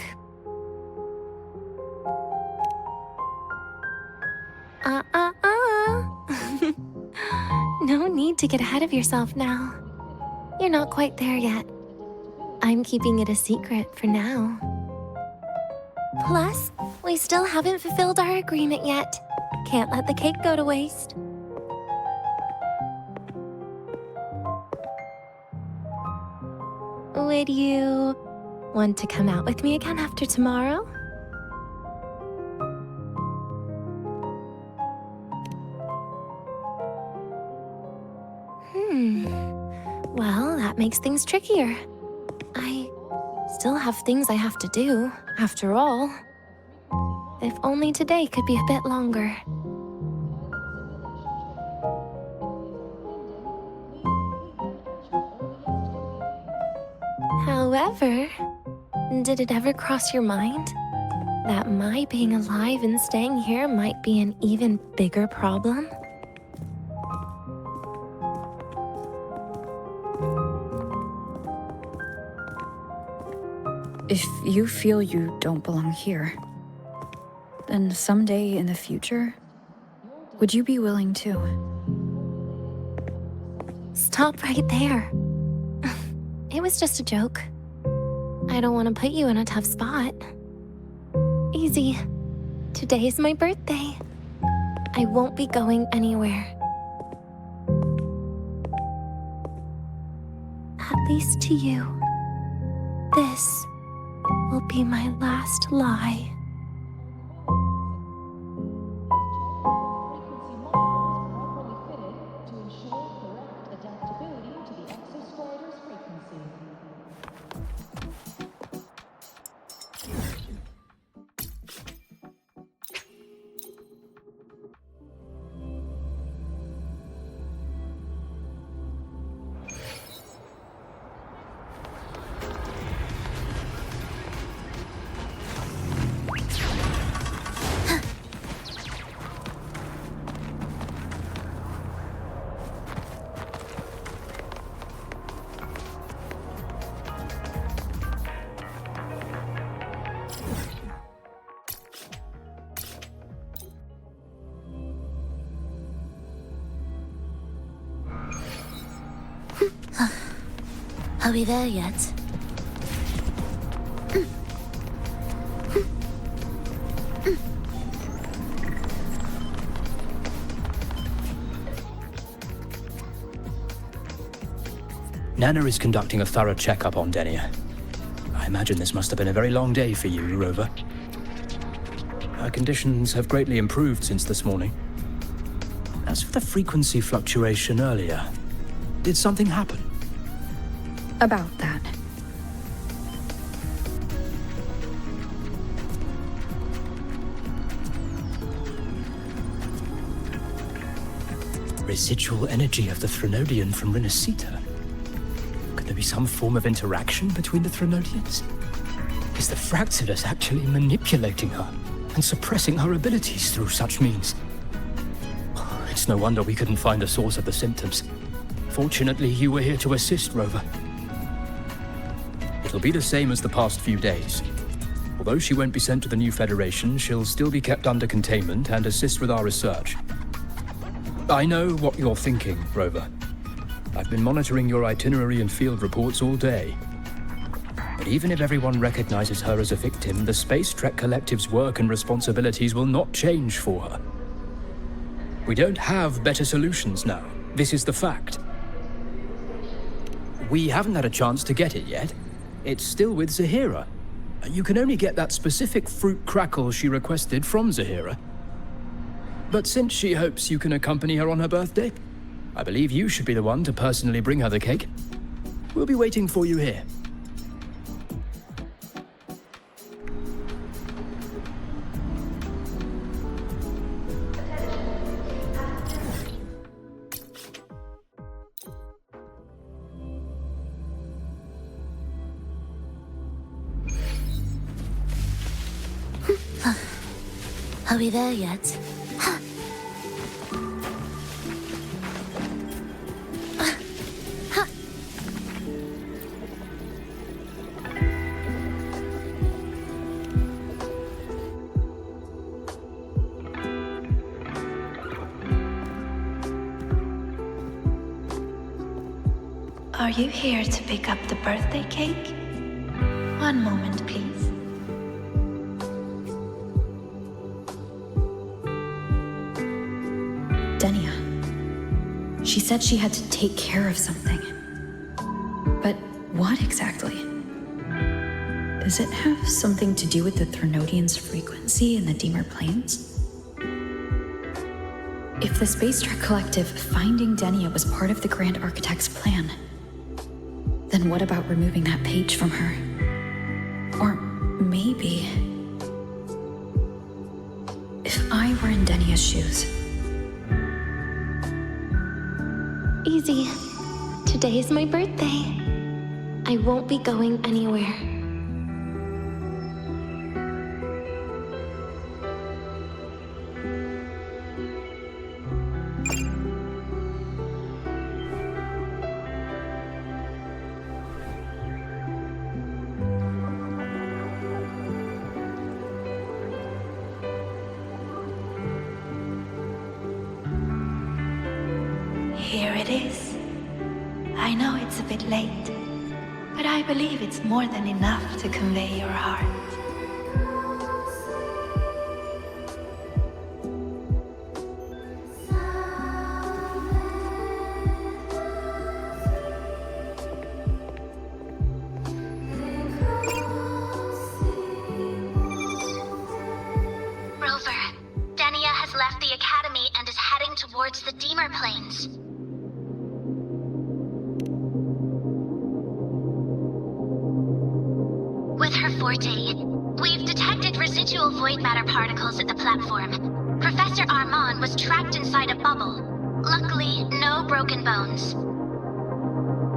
No need to get ahead of yourself now. You're not quite there yet. I'm keeping it a secret for now. Plus, we still haven't fulfilled our agreement yet. Can't let the cake go to waste. Would you want to come out with me again after tomorrow? Well, that makes things trickier. I still have things I have to do, after all. If only today could be a bit longer. However, did it ever cross your mind that my being alive and staying here might be an even bigger problem? If you feel you don't belong here, then someday in the future, would you be willing to? Stop right there. It was just a joke. I don't want to put you in a tough spot. Easy. Today is my birthday. I won't be going anywhere. At least to you. This will be my last lie. Are we there yet? Nana is conducting a thorough checkup on Denia. I imagine this must have been a very long day for you, Rover. Her conditions have greatly improved since this morning. As for the frequency fluctuation earlier, did something happen? About that. Residual energy of the Threnodian from Renacita. Could there be some form of interaction between the Threnodians? Is the Fraxidus actually manipulating her and suppressing her abilities through such means? It's no wonder we couldn't find a source of the symptoms. Fortunately, you were here to assist, Rover. It'll be the same as the past few days. Although she won't be sent to the new Federation, she'll still be kept under containment and assist with our research. I know what you're thinking, Rover. I've been monitoring your itinerary and field reports all day. But even if everyone recognizes her as a victim, the Space Trek Collective's work and responsibilities will not change for her. We don't have better solutions now. This is the fact. We haven't had a chance to get it yet. It's still with Zahira. You can only get that specific fruit crackle she requested from Zahira. But since she hopes you can accompany her on her birthday, I believe you should be the one to personally bring her the cake. We'll be waiting for you here. Are we there yet? Are you here to pick up the birthday cake? One moment, please. Denia. She said she had to take care of something. But what exactly? Does it have something to do with the Threnodian's frequency in the Deemer Plains? If the Space Trek Collective finding Denia was part of the Grand Architect's plan, then what about removing that page from her? Or maybe... I were in Denia's shoes. Easy. Today is my birthday. I won't be going anywhere. Here it is. I know it's a bit late, but I believe it's more than enough to convey your heart. Rover, Denia has left the Academy and is heading towards the Deemer Plains. With her forte, we've detected residual void matter particles at the platform. Professor Armand was trapped inside a bubble. Luckily, no broken bones.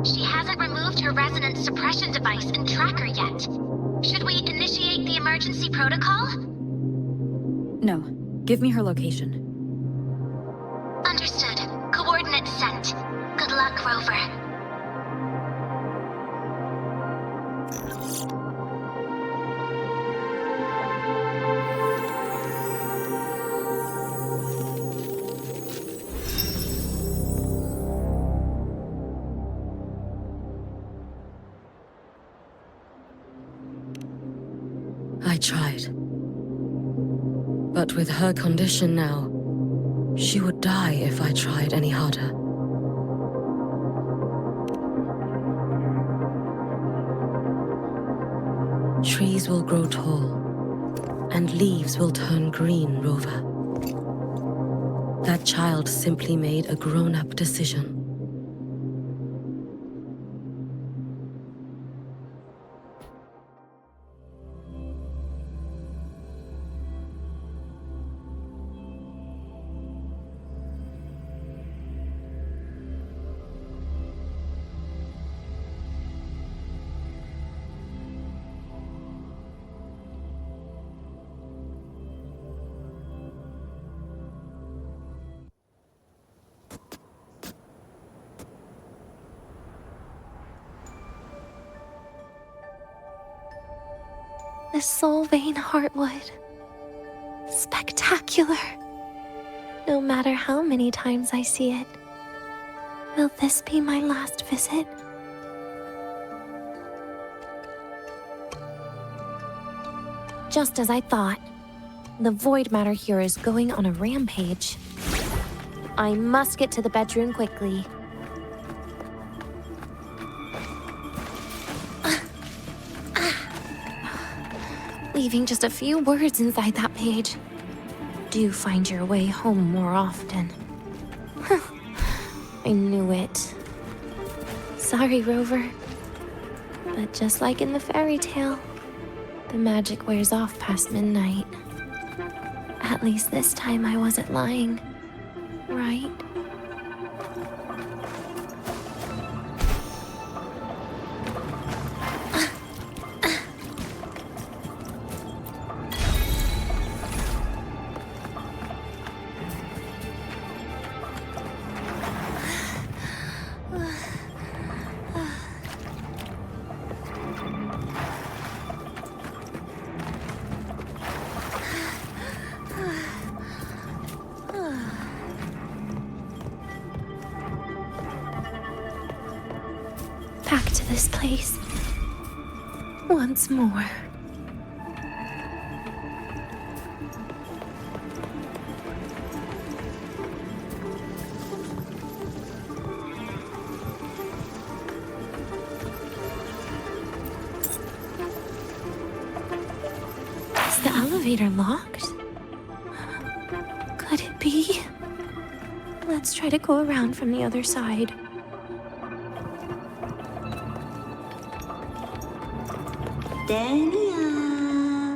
She hasn't removed her resonance suppression device and tracker yet. Should we initiate the emergency protocol? No. Give me her location. Understood. Coordinates sent. Good luck, Rover. I tried. But with her condition now, she would die if I tried any harder. Trees will grow tall, and leaves will turn green, Rover. That child simply made a grown-up decision. The Soul Vein Heartwood. Spectacular. No matter how many times I see it, will this be my last visit? Just as I thought, the void matter here is going on a rampage. I must get to the bedroom quickly. Leaving just a few words inside that page. Do find your way home more often. I knew it. Sorry, Rover. But just like in the fairy tale, the magic wears off past midnight. At least this time I wasn't lying, right? Back to this place. Once more. Is the elevator locked? Could it be? Let's try to go around from the other side. Denia.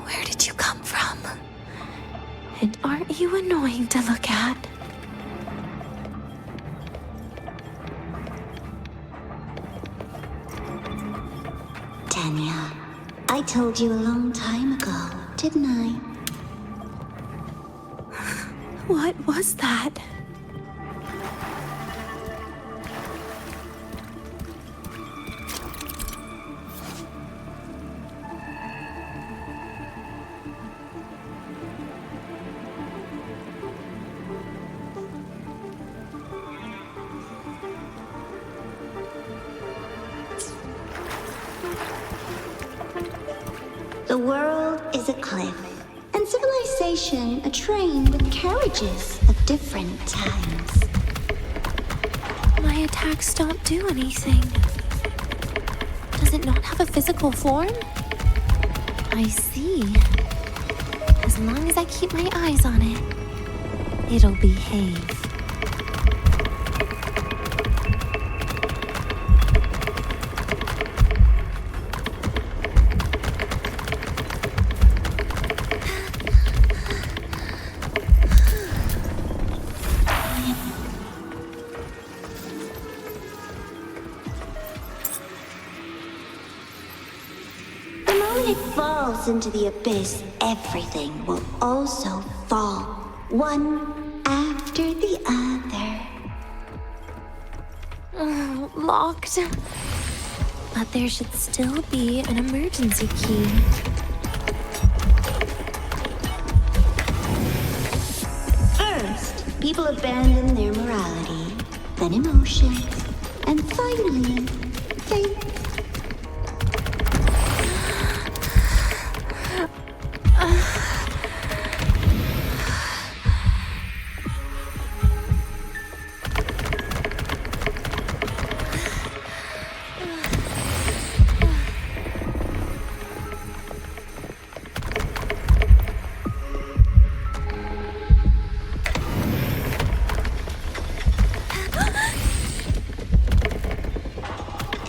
Where did you come And aren't you annoying to look at? Tanya, I told you a long time ago, didn't I? What was that? The world is a cliff, and civilization a train with carriages of different times. My attacks don't do anything. Does it not have a physical form? I see. As long as I keep my eyes on it, it'll behave. When it falls into the abyss, everything will also fall, one after the other. Locked. But there should still be an emergency key. First, people abandon their morality, then emotions, and finally, faith.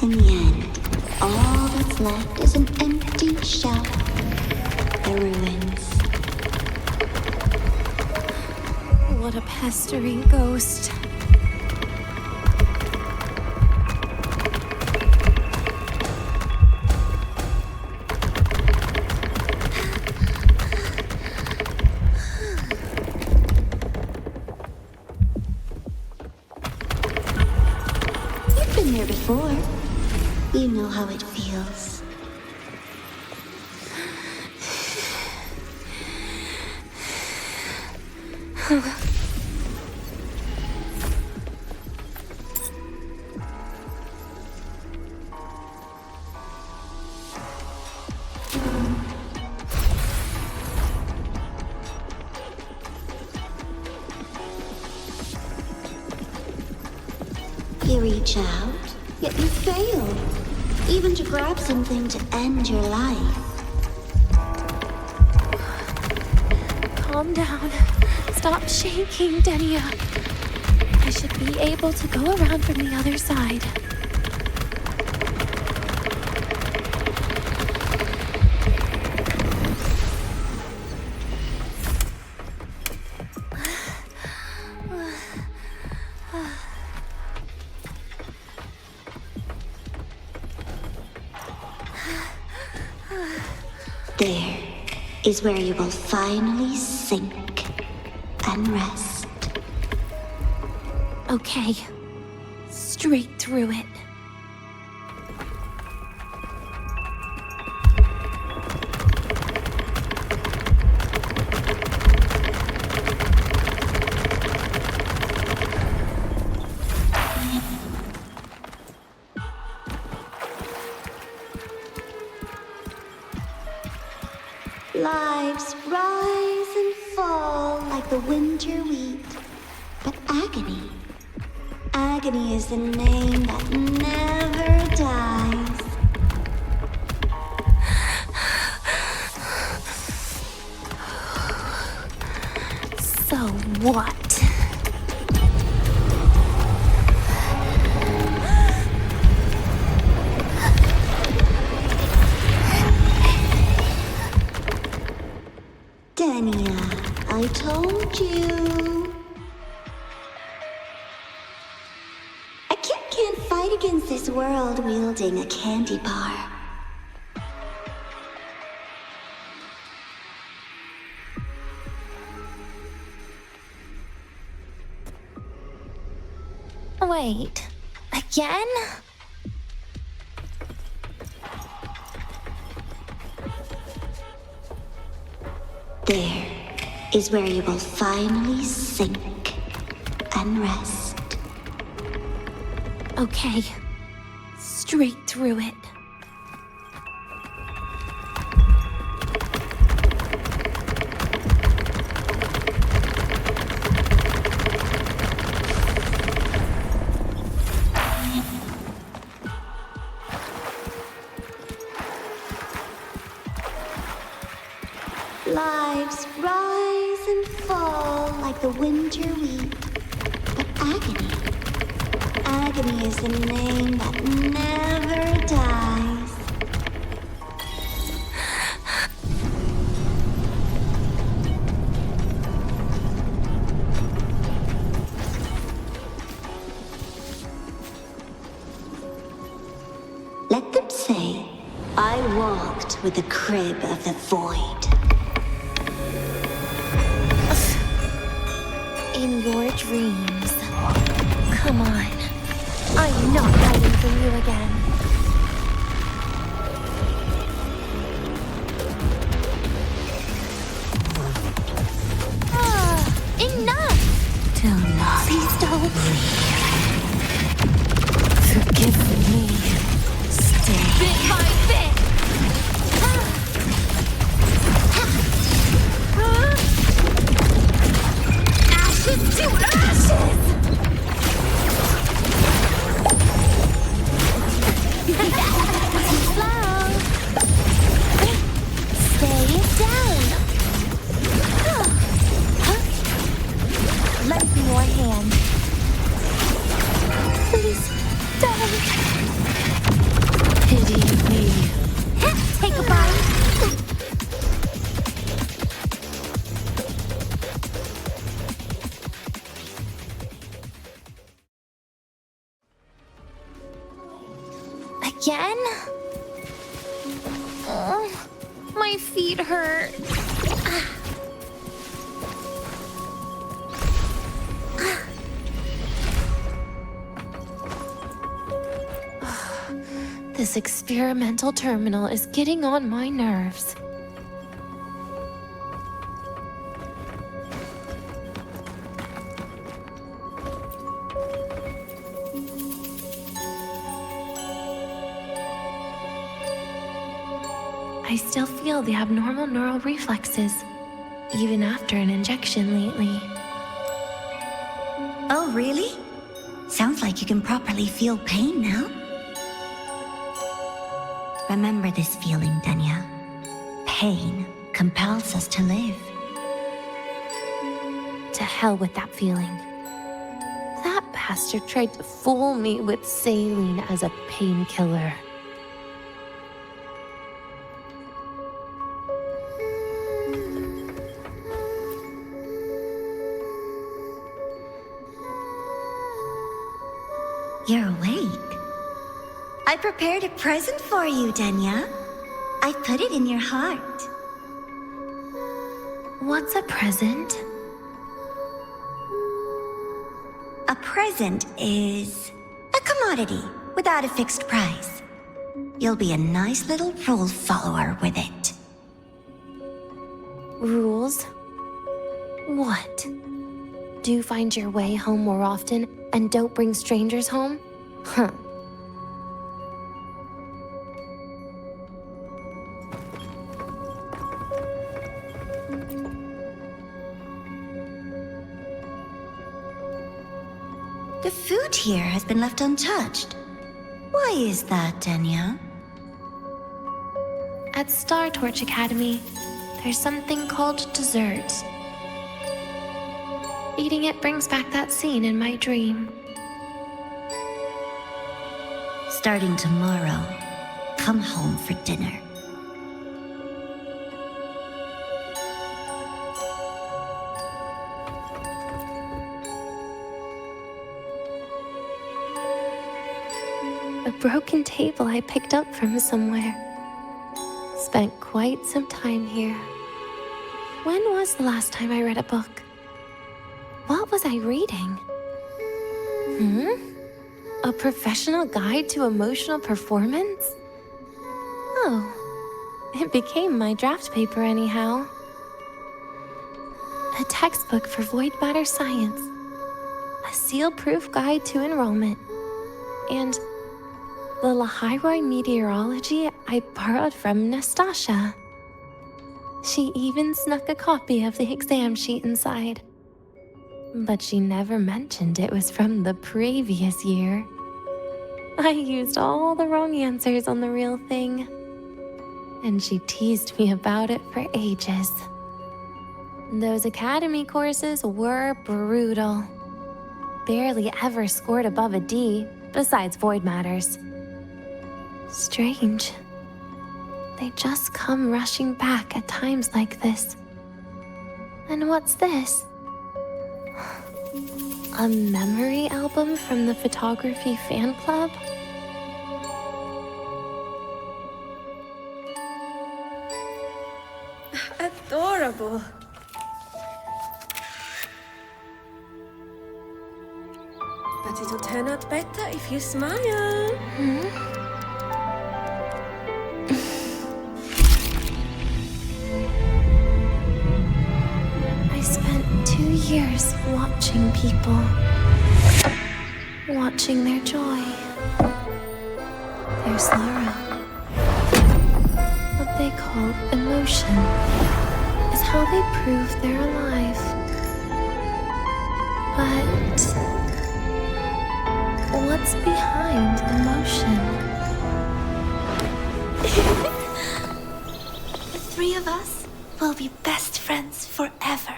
In the end, all that's left is an empty shell. The ruins. What a pestering ghost. You've been there before. You know how it feels. You reach out, yet you fail. Even to grab something to end your life. Calm down. Stop shaking, Denia. I should be able to go around from the other side. There is where you will finally sink and rest. Okay. Straight through it. Lives rise and fall like the winter wheat. But agony. Agony is the name that never dies. So what? Denia, I told you. A kid can't fight against this world wielding a candy bar. Wait, again? There is where you will finally sink and rest. Okay, straight through it. Lives rise and fall like the winter wheat. But agony is the name that never dies. Let them say, I walked with the crib of the void. In your dreams. Come on. I'm not hiding from you again. Enough! Do not Please don't. forgive me. Stay. Bit by bit! Ashes to ashes! Slow. Stay down. Lend me your hand. Please don't. Pity me. Take a bite. Again? Oh, my feet hurt. This experimental terminal is getting on my nerves. I still feel the abnormal neural reflexes, even after an injection lately. Oh, really? Sounds like you can properly feel pain now. Remember this feeling, Denya. Pain compels us to live. To hell with that feeling. That bastard tried to fool me with saline as a painkiller. You're awake. I prepared a present for you, Denya. I put it in your heart. What's a present? A present is a commodity without a fixed price. You'll be a nice little rule follower with it. Rules? What? Do find your way home more often and don't bring strangers home? Huh. The food here has been left untouched. Why is that, Denya? At Star Torch Academy, there's something called dessert. Eating it brings back that scene in my dream. Starting tomorrow, come home for dinner. A broken table I picked up from somewhere. Spent quite some time here. When was the last time I read a book? What was I reading? A professional guide to emotional performance? Oh, it became my draft paper anyhow. A textbook for void matter science. A seal-proof guide to enrollment. And the Lahai-Roi meteorology I borrowed from Nastasha. She even snuck a copy of the exam sheet inside. But she never mentioned it was from the previous year. I used all the wrong answers on the real thing. And she teased me about it for ages. Those academy courses were brutal. Barely ever scored above a D, besides void matters. Strange. They just come rushing back at times like this. And what's this? A memory album from the photography fan club? Adorable. But it'll turn out better if you smile. I spent 2 years watching people. Watching their joy. Their sorrow. What they call emotion is how they prove they're alive. But what's behind emotion? The three of us will be best friends forever.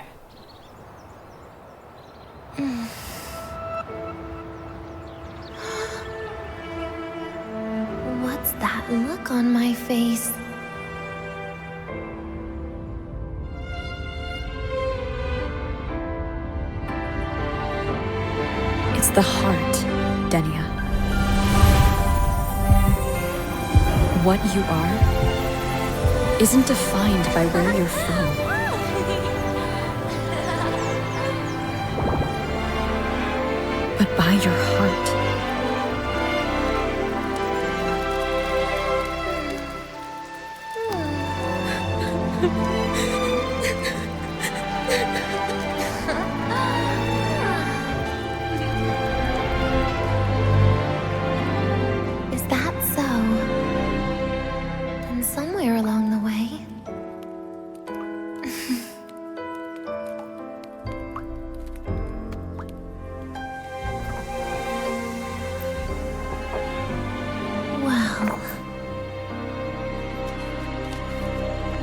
What's that look on my face? It's the heart, Denia. What you are isn't defined by where you're from. But by your heart. Is that so? Then somewhere along the way... Well...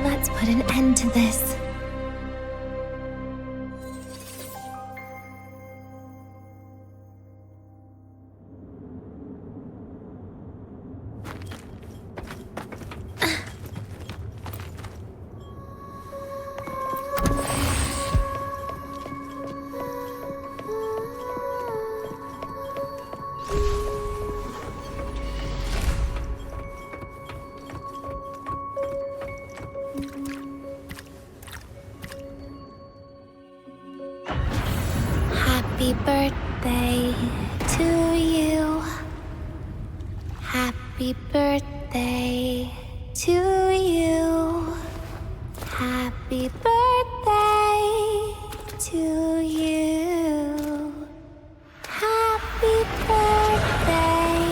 Let's put an end to this. Happy birthday to you. Happy birthday to you. Happy birthday to you. Happy birthday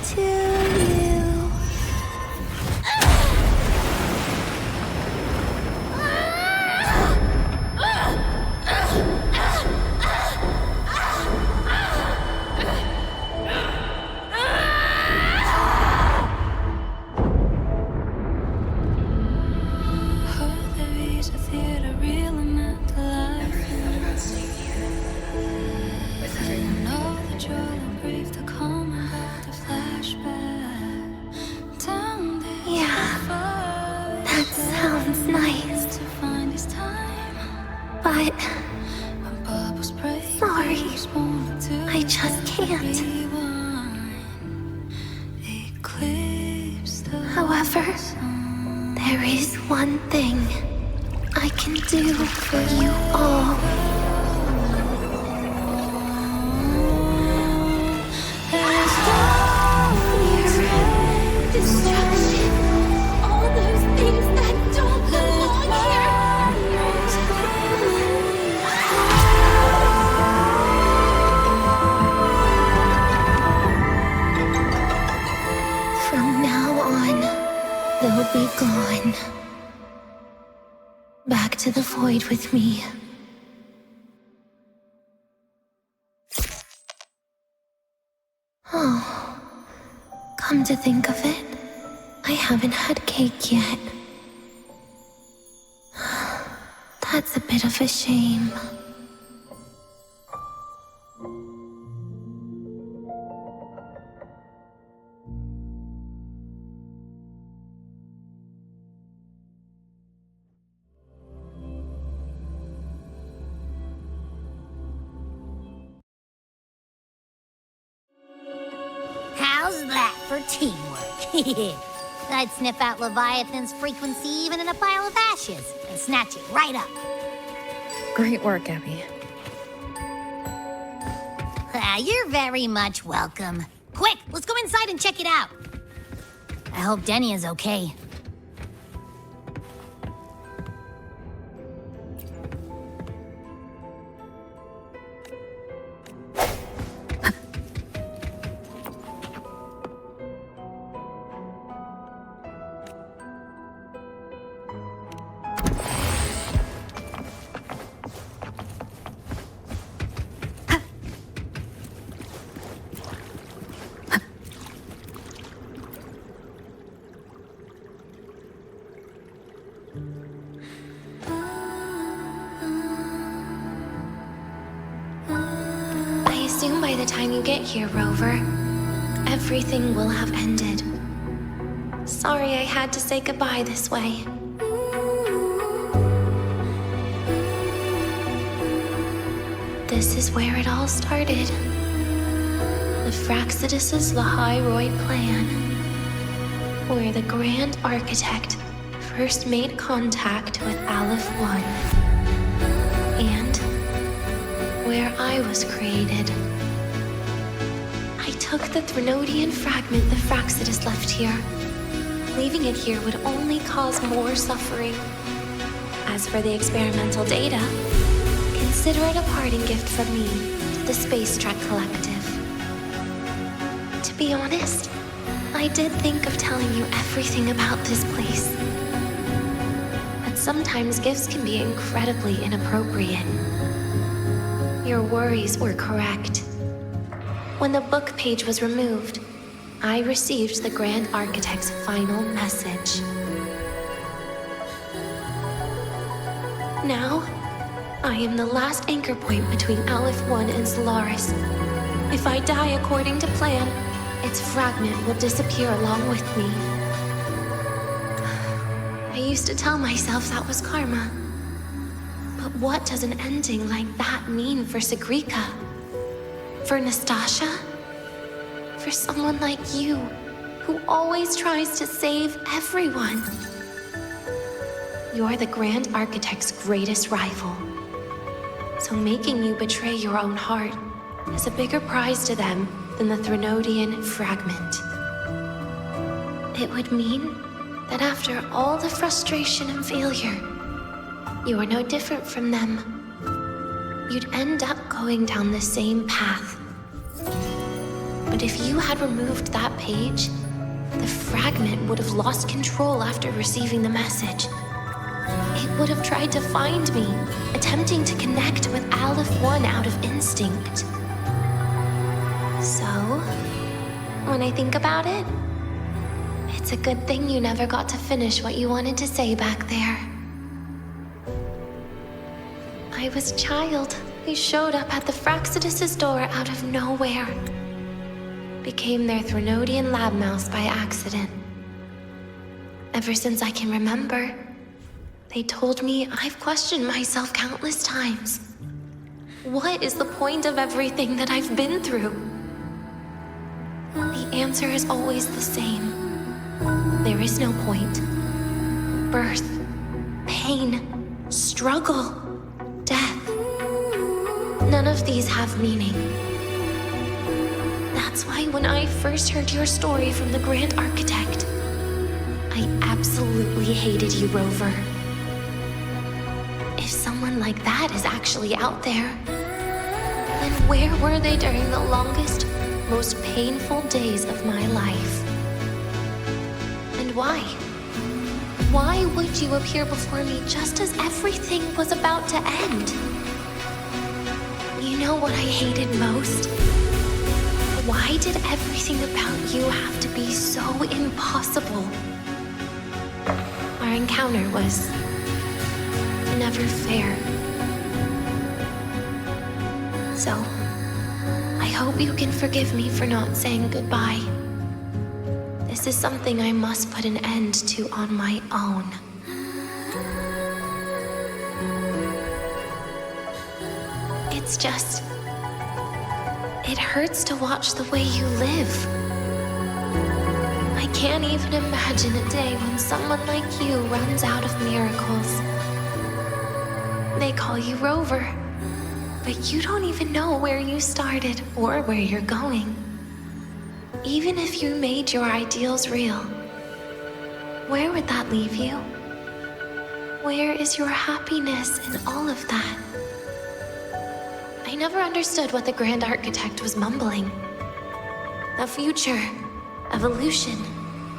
to you. Sounds nice. But... sorry. I just can't. Rover, there is one thing I can do for you all. Destruction. All those things that don't belong here. From now on, they'll be gone. Back to the void with me. Oh, come to think of it, I haven't had cake yet. That's a bit of a shame. How's that for teamwork? I'd sniff out Leviathan's frequency even in a pile of ashes and snatch it right up. Great work, Abby. You're very much welcome. Quick, let's go inside and check it out. I hope Denny is okay. I assume by the time you get here, Rover, everything will have ended. Sorry I had to say goodbye this way. This is where it all started. The Fraxidus' Lahai-Roi plan, where the Grand Architect first made contact with Aleph-1, and where I was created. I took the Threnodian fragment the Fraxidus left here. Leaving it here would only cause more suffering. As for the experimental data, consider it a parting gift from me to the Space Trek Collective. To be honest, I did think of telling you everything about this place. But sometimes gifts can be incredibly inappropriate. Your worries were correct. When the book page was removed, I received the Grand Architect's final message. Now, I am the last anchor point between Aleph-1 and Solaris. If I die according to plan, its fragment will disappear along with me. I used to tell myself that was karma. But what does an ending like that mean for Sigrika? For Nastasha? For someone like you, who always tries to save everyone? You're the Grand Architect's greatest rival. So making you betray your own heart is a bigger prize to them than the Threnodian fragment. It would mean that after all the frustration and failure, you are no different from them. You'd end up going down the same path. But if you had removed that page, the fragment would have lost control after receiving the message. It would have tried to find me, attempting to connect with Aleph-1 out of instinct. So, when I think about it, it's a good thing you never got to finish what you wanted to say back there. I was a child who showed up at the Fraxidus' door out of nowhere. Became their Threnodian lab mouse by accident. Ever since I can remember, they told me I've questioned myself countless times. What is the point of everything that I've been through? The answer is always the same. There is no point. Birth, pain, struggle, death. None of these have meaning. That's why when I first heard your story from the Grand Architect, I absolutely hated you, Rover. If someone like that is actually out there, then where were they during the longest, most painful days of my life? And why? Why would you appear before me just as everything was about to end? You know what I hated most? Why did everything about you have to be so impossible? Our encounter was never fair. So, I hope you can forgive me for not saying goodbye. This is something I must put an end to on my own. It's just... it hurts to watch the way you live. I can't even imagine a day when someone like you runs out of miracles. They call you Rover, but you don't even know where you started or where you're going. Even if you made your ideals real, where would that leave you? Where is your happiness in all of that? I never understood what the Grand Architect was mumbling. The future, evolution,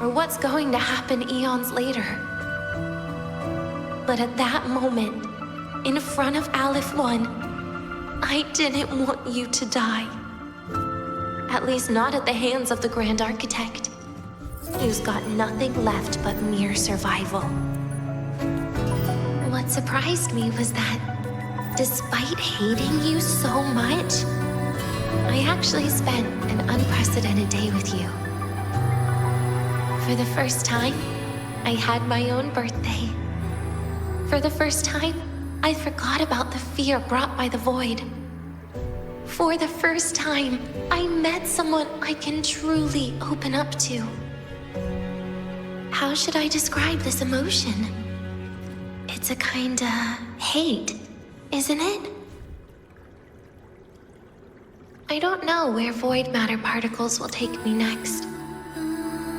or what's going to happen eons later. But at that moment, in front of Aleph 1, I didn't want you to die. At least not at the hands of the Grand Architect, who's got nothing left but mere survival. What surprised me was that, despite hating you so much, I actually spent an unprecedented day with you. For the first time, I had my own birthday. For the first time, I forgot about the fear brought by the void. For the first time, I met someone I can truly open up to. How should I describe this emotion? It's a kinda hate, isn't it? I don't know where void matter particles will take me next.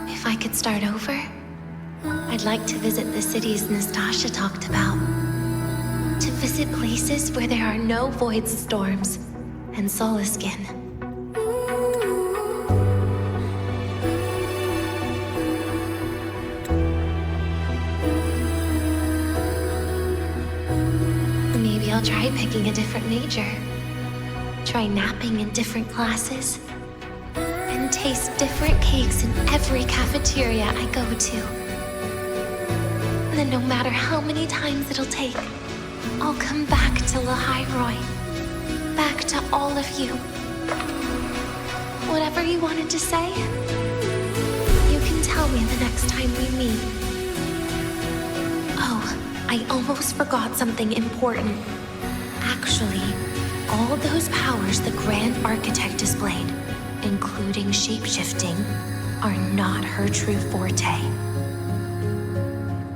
If I could start over, I'd like to visit the cities Nastasha talked about. To visit places where there are no void storms and Solaskin. Maybe I'll try picking a different major. Try napping in different classes. And taste different cakes in every cafeteria I go to. Then no matter how many times it'll take, I'll come back to Lahai-Roi. Back to all of you. Whatever you wanted to say, you can tell me the next time we meet. Oh, I almost forgot something important. Actually, all those powers the Grand Architect displayed, including shapeshifting, are not her true forte.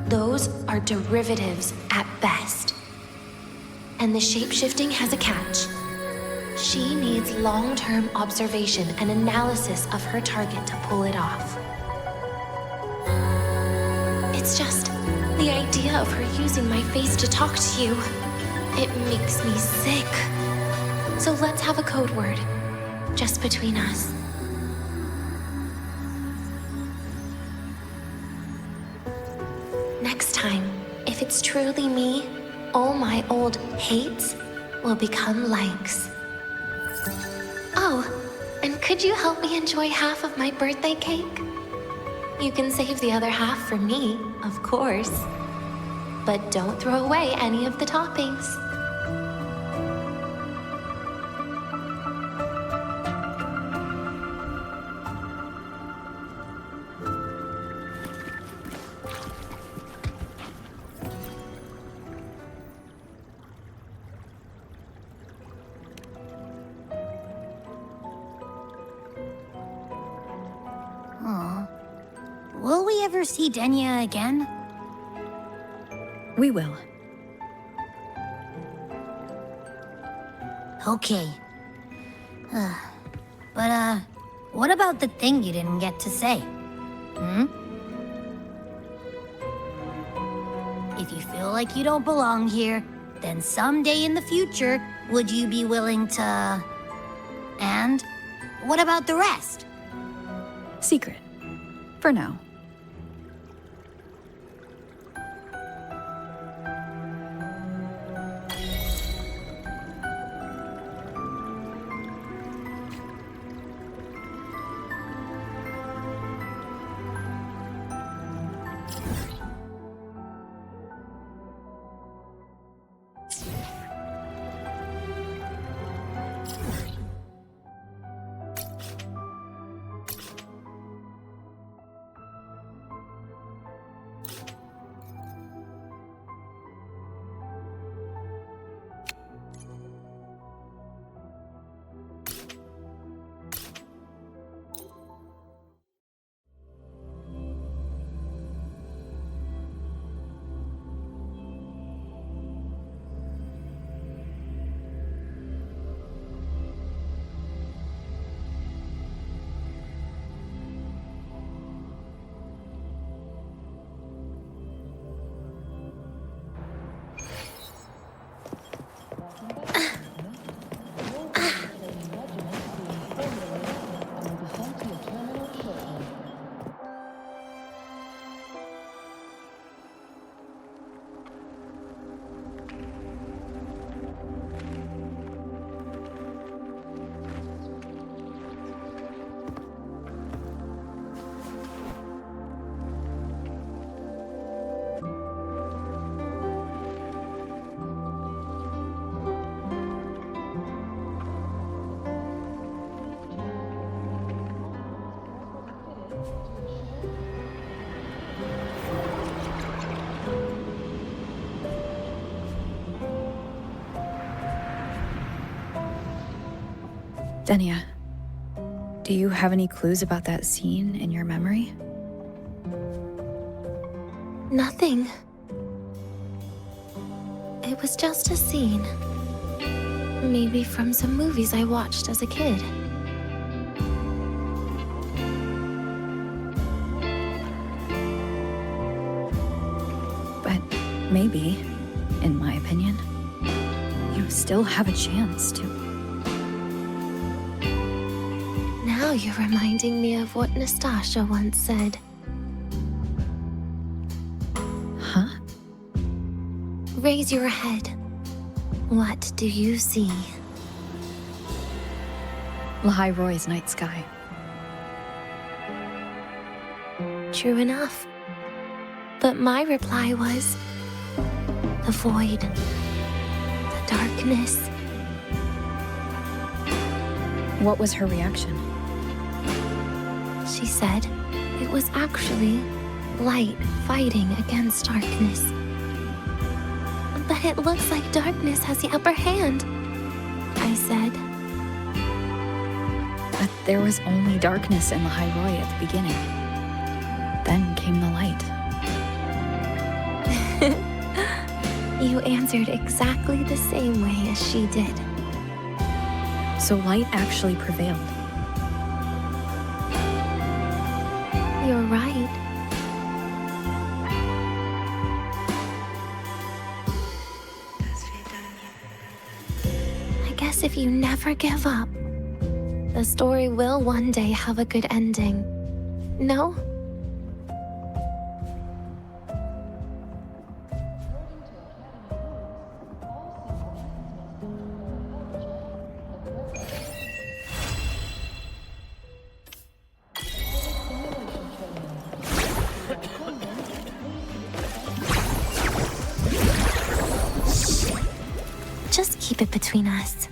Those are derivatives at best. And the shapeshifting has a catch. She needs long-term observation and analysis of her target to pull it off. It's just the idea of her using my face to talk to you. It makes me sick. So let's have a code word, just between us. Next time, if it's truly me, all my old hates will become likes. Oh, and could you help me enjoy half of my birthday cake? You can save the other half for me, of course. But don't throw away any of the toppings. Will we we ever see Denya again? We will. Okay. But, what about the thing you didn't get to say? If you feel like you don't belong here, then someday in the future, would you be willing to... And what about the rest? Secret. For now. Denya, do you have any clues about that scene in your memory? Nothing. It was just a scene. Maybe from some movies I watched as a kid. But maybe, in my opinion, you still have a chance to... Now you're reminding me of what Nastasha once said. Huh? Raise your head. What do you see? Lahai-Roi's night sky. True enough. But my reply was... the void. The darkness. What was her reaction? She said it was actually light fighting against darkness. But it looks like darkness has the upper hand, I said. But there was only darkness in Lahai-Roi at the beginning. Then came the light. You answered exactly the same way as she did. So light actually prevailed. You're right. I guess if you never give up, the story will one day have a good ending. No? Just keep it between us.